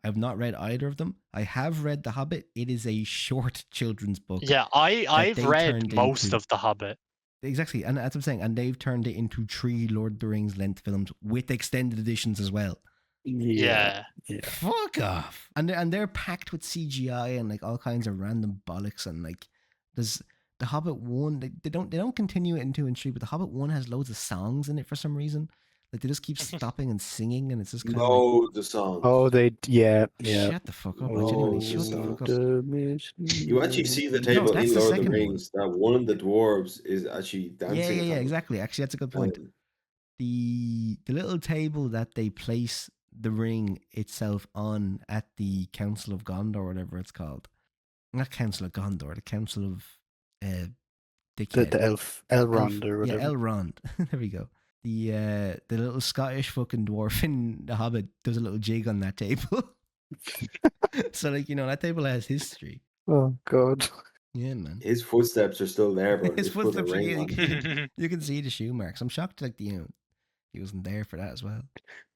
A: I've not read either of them. I have read The Hobbit. It is a short children's book.
C: Yeah, I've
A: they
C: read
A: turned
C: most
A: into-
C: of The Hobbit.
A: Exactly, and that's what I'm saying. And they've turned it into 3 Lord of the Rings length films with extended editions as well.
C: Yeah.
A: Fuck off. And they're packed with CGI and like all kinds of random bollocks and like there's The Hobbit 1, they don't continue it in 2 and 3, but The Hobbit 1 has loads of songs in it for some reason. Like they just keep stopping and singing and it's just kind of like,
D: No, the song.
B: Oh, yeah.
A: shut the fuck up.
D: Oh,
A: Genuinely, shut the fuck up.
D: You actually see the
A: No,
D: table
A: that's
D: in
A: the
D: Lord of the
A: second one.
D: Rings that one of the dwarves is actually dancing.
A: Yeah,
D: on.
A: exactly. Actually, that's a good point. The little table that they place the ring itself on at the Council of Gondor, whatever it's called. Not Council of Gondor, the Council of
B: The
A: dickhead.
B: elf, Elrond or
A: Yeah,
B: whatever.
A: Elrond. There we go. The little Scottish fucking dwarf in The Hobbit does a little jig on that table. So like, that table has history.
B: Oh God.
A: Yeah, man.
D: His footsteps are still there, but
A: His
D: he's put a
A: footsteps are
D: ring
A: yeah,
D: on.
A: you can see the shoe marks. I'm shocked like he wasn't there for that as well.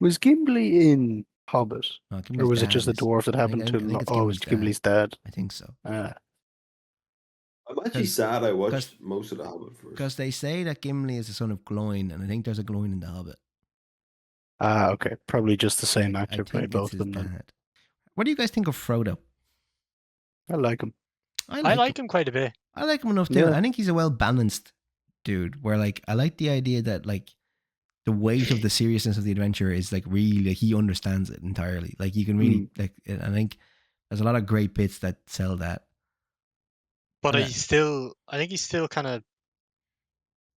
B: Was Gimli in Hobbit,
A: No,
B: or
A: Gimli's
B: was it
A: dad
B: just the
A: is.
B: dwarf that happened
A: I think
B: to?
A: it's
B: Oh, it was
A: Gimli's
B: Gimli's dad.
A: I think so.
B: Ah,
D: I'm actually sad I watched
A: 'cause-
D: most of the Hobbit first.
A: Because they say that Gimli is the son of Gloin, and I think there's a Gloin in The Hobbit.
B: okay. Probably just the same
A: I
B: actor played
A: think
B: both
A: it's
B: of
A: his
B: them. Then.
A: dad. What do you guys think of Frodo?
B: I like him.
C: I like him quite a bit.
A: I like him enough too.
B: Yeah.
A: I think he's a well balanced dude. Where like I like the idea that like the weight of the seriousness of the adventure is like really like, he understands it entirely. Like you can really like. I think there's a lot of great bits that sell that.
C: But
A: Yeah.
C: I think he's still kind of,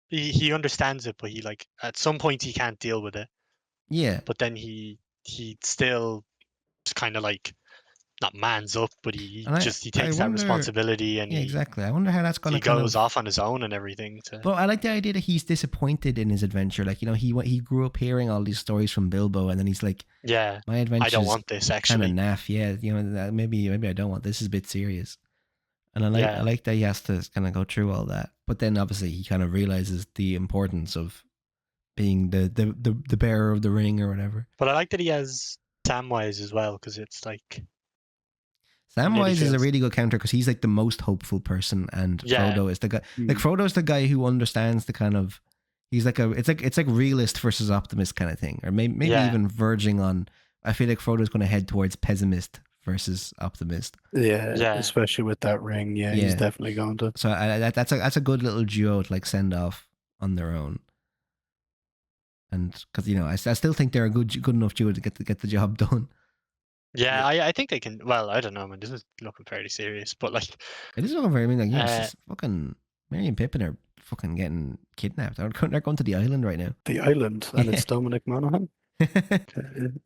C: he understands it, but he like at some point he can't deal with it.
A: Yeah,
C: But then he still just kind of like not mans up, but he
A: And I
C: takes that
A: wonder-
C: responsibility and
A: yeah,
C: he
A: exactly. I wonder how that's gonna
C: he
A: kind
C: goes
A: of.
C: off on his own and everything.
A: But I like the idea that he's disappointed in his adventure. Like he grew up hearing all these stories from Bilbo, and then he's like,
C: Yeah,
A: my adventure
C: I don't want this
A: kind of
C: actually.
A: naff. Yeah, maybe I don't want this. Is a bit serious. And I
C: Yeah.
A: like that he has to kind of go through all that. But then obviously he kind of realizes the importance of being the bearer of the ring or whatever.
C: But I like that he has Samwise as well, because it's like
A: Samwise is a
C: feels-
A: really good counter because he's like the most hopeful person, and
C: Yeah.
A: Frodo is the guy. Like Frodo's the guy who understands the kind of. He's like it's like realist versus optimist kind of thing, or maybe
C: Yeah.
A: even verging on. I feel like Frodo's going to head towards pessimist versus optimist.
B: Yeah,
C: Yeah.
B: especially with that ring. Yeah,
A: Yeah.
B: he's definitely going to.
A: So that's a good little duo to like send off on their own. And because I still think they're a good enough duo to get the job done.
C: Yeah, I think they can. Well, I don't know, man. This is looking fairly serious, but like,
A: It is looking very like
C: Uh,
A: it's fucking Merry and Pippin are fucking getting kidnapped. They're going to the island right now.
B: The island, and it's Dominic Monaghan.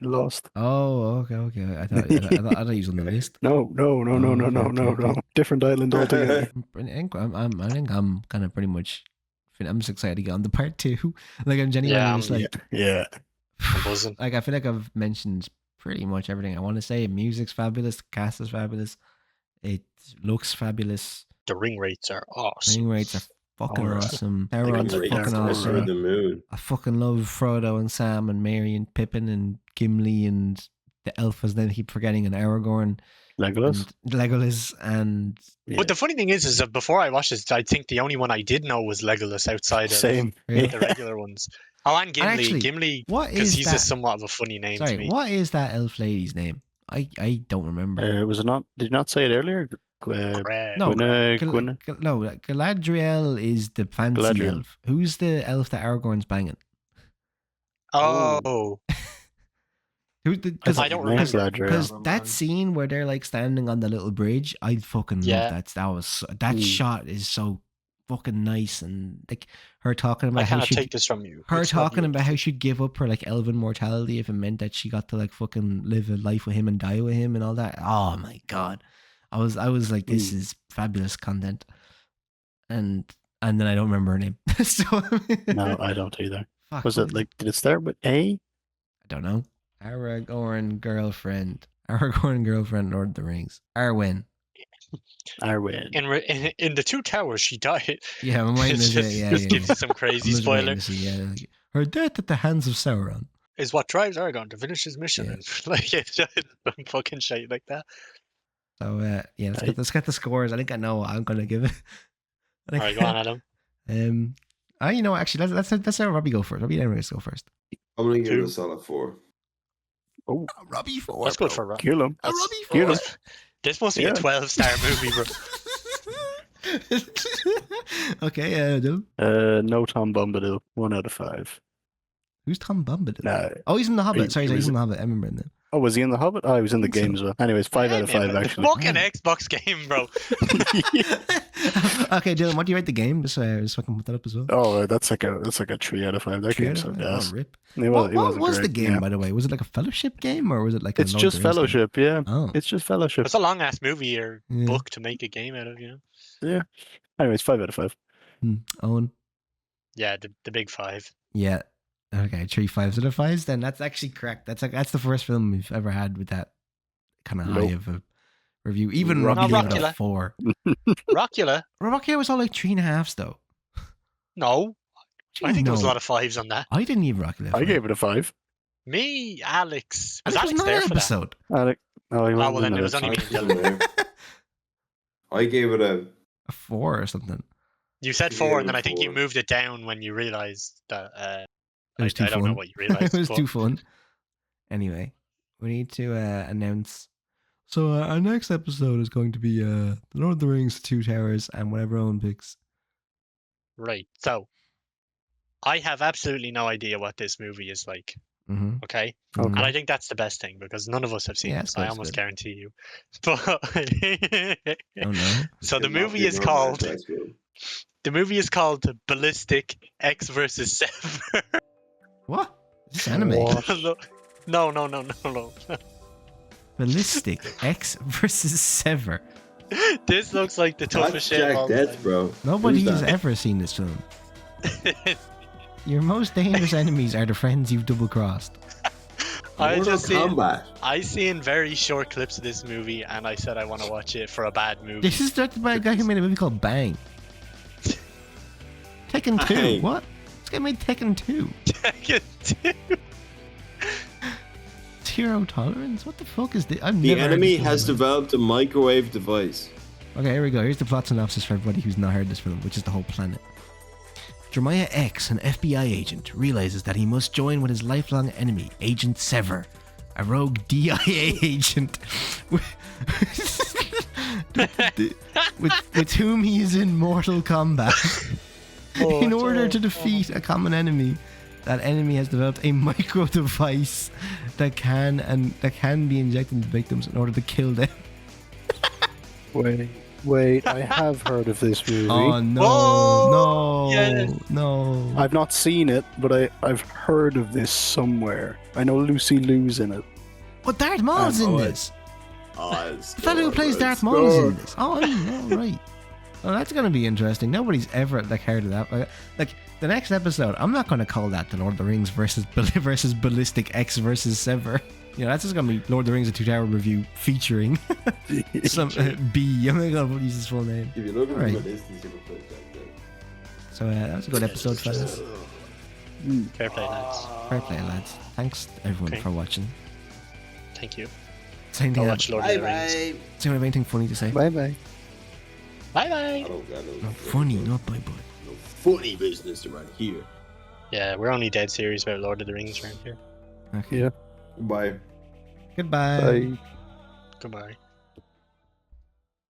B: Lost.
A: Oh, okay. I thought he was on the list.
B: No.
A: Okay.
B: Different island altogether.
A: I think I'm kind of pretty much. I'm just excited to get on the part 2. Like I'm genuinely
C: Yeah,
A: just like
B: Yeah.
C: I'm buzzing.
A: like I feel like I've mentioned pretty much everything I want to say. Music's fabulous, the cast is fabulous, it looks fabulous,
C: The ring rates are awesome.
A: ring rates are fucking
B: Alright.
A: awesome.
B: got
A: Elrond's
B: the
A: fucking
B: Dark
D: Over
A: awesome.
D: the moon.
A: I fucking love Frodo and Sam and Merry and Pippin and Gimli and the elf, as then I keep forgetting, and Aragorn
B: Legolas.
A: and Legolas and
B: Yeah.
C: But the funny thing is that before I watched this, I think the only one I did know was Legolas outside of
B: Same.
A: Really?
C: the regular ones. Oh, and Gimli.
A: actually,
C: Gimli,
A: what
C: because
A: is
C: he's
A: that?
C: a somewhat of a funny name to
A: Sorry,
C: me.
A: what is that elf lady's name? I don't remember.
B: Was it not? Did you not say it earlier?
C: Crap.
A: No,
B: Gwyneth.
A: Galadriel is the fancy
B: Galadriel.
A: elf. Who's the elf that Aragorn's banging?
C: Oh,
A: Because
C: I don't
B: Name's
C: remember.
B: Galadriel.
A: Because that scene where they're like standing on the little bridge, I fucking
C: Yeah.
A: love that. That shot is so fucking nice, and like her talking
C: I
A: about how
C: cannot
A: she
C: take this from you.
A: her
C: It's not
A: talking
C: you.
A: about how she'd give up her like elven mortality if it meant that she got to like fucking live a life with him and die with him and all that. Oh my god, I was like, this is fabulous content, and then I don't remember her name. So
B: No, I don't either.
A: fuck,
B: Was
A: what
B: it
A: is
B: like? Did it start with A?
A: I don't know. Aragorn girlfriend, Lord of the Rings, Arwen.
B: Arwen.
C: In the Two Towers, she died.
A: Yeah, I'm waiting
C: It's
A: to
C: just,
A: see. Yeah,
C: just gives you some
A: I'm
C: crazy
A: just waiting
C: spoiler.
A: to see, yeah, like, her death at the hands of Sauron.
C: Is what drives Aragorn to finish his mission.
A: Yeah.
C: And, like it's just some fucking shit like that.
A: So yeah, let's get the scores. I think I know what I'm gonna give it.
C: All right, go on, Adam.
A: Actually, let's have Robbie go first. Robbie, let's go first.
D: I'm gonna give it
C: Two.
D: a solid 4.
B: Oh,
A: Robbie 4.
C: That's good for Rob.
B: kill him.
C: That's-
A: Robbie
B: Kill him.
C: This must be
B: Yeah.
C: a 12-star movie, bro.
A: Okay, Dylan.
B: No Tom Bombadil. 1 out of 5.
A: Who's Tom Bombadil?
B: Nah.
A: Oh, he's in The Hobbit.
B: He-
A: Sorry,
B: he
A: he's
B: was-
A: in The Hobbit. I remember him.
B: Oh, was he in The Hobbit? Oh, he was in the
A: I think
B: game
A: so.
B: as well. Anyways, 5 out of 5
C: The
B: actually.
C: fucking Xbox game, bro.
A: Okay, Dylan, what do you rate the game? Just so I can put that up as well.
B: Oh, that's like a 3 out of 5. That
A: 3
B: game's
A: out
B: so
A: of 5?
B: gas.
A: Oh, rip.
B: It
A: What
B: wasn't
A: was the
B: great,
A: game,
B: yeah.
A: by the way? Was it like a Fellowship game, or was it like a
B: It's
A: Lord
B: just
A: of the Rings game?
B: Fellowship, yeah.
A: Oh,
B: It's just Fellowship.
C: It's a long-ass movie or
A: Yeah.
C: book to make a game out of, you know?
B: Anyways, 5 out of 5.
A: Owen?
C: Yeah, the big five.
A: Yeah. Okay, 3 5s out of 5s. Then that's actually correct. That's the first film we've ever had with that kind of high
B: Nope.
A: of a review. Even
B: No,
A: Rocky gave it a
C: Rockula.
A: 4.
C: Rockula?
A: Rocky was all like 3.5s though.
C: No. I think there was a
A: No.
C: lot of 5s on that.
A: I didn't even Rocky.
B: I gave it a 5.
C: Me, Alex. Was
A: Alex
C: Alex
A: not
C: there
A: an
C: for that?
A: episode.
B: Alec, oh, he
C: well,
B: wasn't
C: then
B: in
C: it was
B: it.
C: only me and
D: Wasn't
C: Dylan.
D: there. I gave it a
A: A 4 or something.
C: You said
D: Yeah,
C: 4,
D: it
C: and then
D: was
C: I think you
D: 4.
C: moved it down when you realised that.
A: It was too
C: I
A: fun.
C: don't know what you realised.
A: It was
C: but
A: too fun. Anyway, we need to announce. So our next episode is going to be The Lord of the Rings, Two Towers, and whatever Owen picks.
C: Right. So, I have absolutely no idea what this movie is like.
A: Mm-hmm.
C: Okay.
B: Okay.
C: And I think that's the best thing because none of us have seen
A: Yeah,
C: this.
A: it's good,
C: I
A: it's
C: almost
A: good.
C: guarantee you. But
A: Oh no.
C: so the
D: It might
C: movie
D: be
C: is
D: an
C: called
D: Northwest film.
C: Ballistic X versus Sever.
A: What? Is this anime?
B: What?
C: No.
A: Ballistic X versus Sever.
C: This looks like the
D: That's
C: toughest shit of
D: Jack
C: all
D: Death,
C: time.
D: bro.
A: Nobody
D: Who's
A: has
D: that?
A: ever seen this film. Your most dangerous enemies are the friends you've double crossed.
C: I
D: Mortal
C: just seen
D: Kombat.
C: I seen very short clips of this movie and I said I want to watch it for a bad movie.
A: This is directed by a guy who made a movie called Bang. Tekken 2.
D: Bang.
A: What? This guy made Tekken 2.
C: Tekken 2.
A: Zero tolerance? What the fuck is this? I've
D: The
A: never heard
D: enemy
A: this film
D: has
A: in my life.
D: developed a microwave device.
A: Okay, here we go. Here's the plot synopsis for everybody who's not heard this film, which is the whole planet. Jeremiah X, an FBI agent, realizes that he must join with his lifelong enemy, Agent Sever, a rogue DIA agent with whom he is in mortal combat. In order to defeat a common enemy, that enemy has developed a micro device that can be injected into victims in order to kill them.
B: Wait, I have heard of this movie.
A: Oh no,
C: Oh,
A: no,
C: yes.
A: no.
B: I've not seen it, but I've heard of this somewhere. I know Lucy Liu's in it.
A: But Darth Maul's in
D: Oh,
A: this.
D: Oh,
A: The fellow who plays Darth Maul is in this. Oh, right. Oh, that's gonna be interesting. Nobody's ever heard of that. Like the next episode, I'm not gonna call that The Lord of the Rings versus Ballistic X versus Sever. You know, that's just gonna be Lord of the Rings: A Two-Tower review featuring some B. I'm not gonna use his full name.
D: If you look at
A: Right.
D: the distance, you can put that there.
A: So that was a good episode, fellas.
C: Fair play, lads.
A: Fair play, lads. Thanks everyone
C: Okay.
A: for watching.
C: Thank you.
A: Same
C: I'll
A: thing.
C: watch Lord of the Rings.
A: Does anyone have anything funny to say?
B: Bye bye.
C: Bye bye.
D: I don't got no
A: No, funny, not bye bye.
D: no funny business around here.
C: Yeah, we're only dead serious about Lord of the Rings around here.
A: Okay.
B: Yeah.
D: Bye.
A: Goodbye.
B: Bye.
C: Goodbye.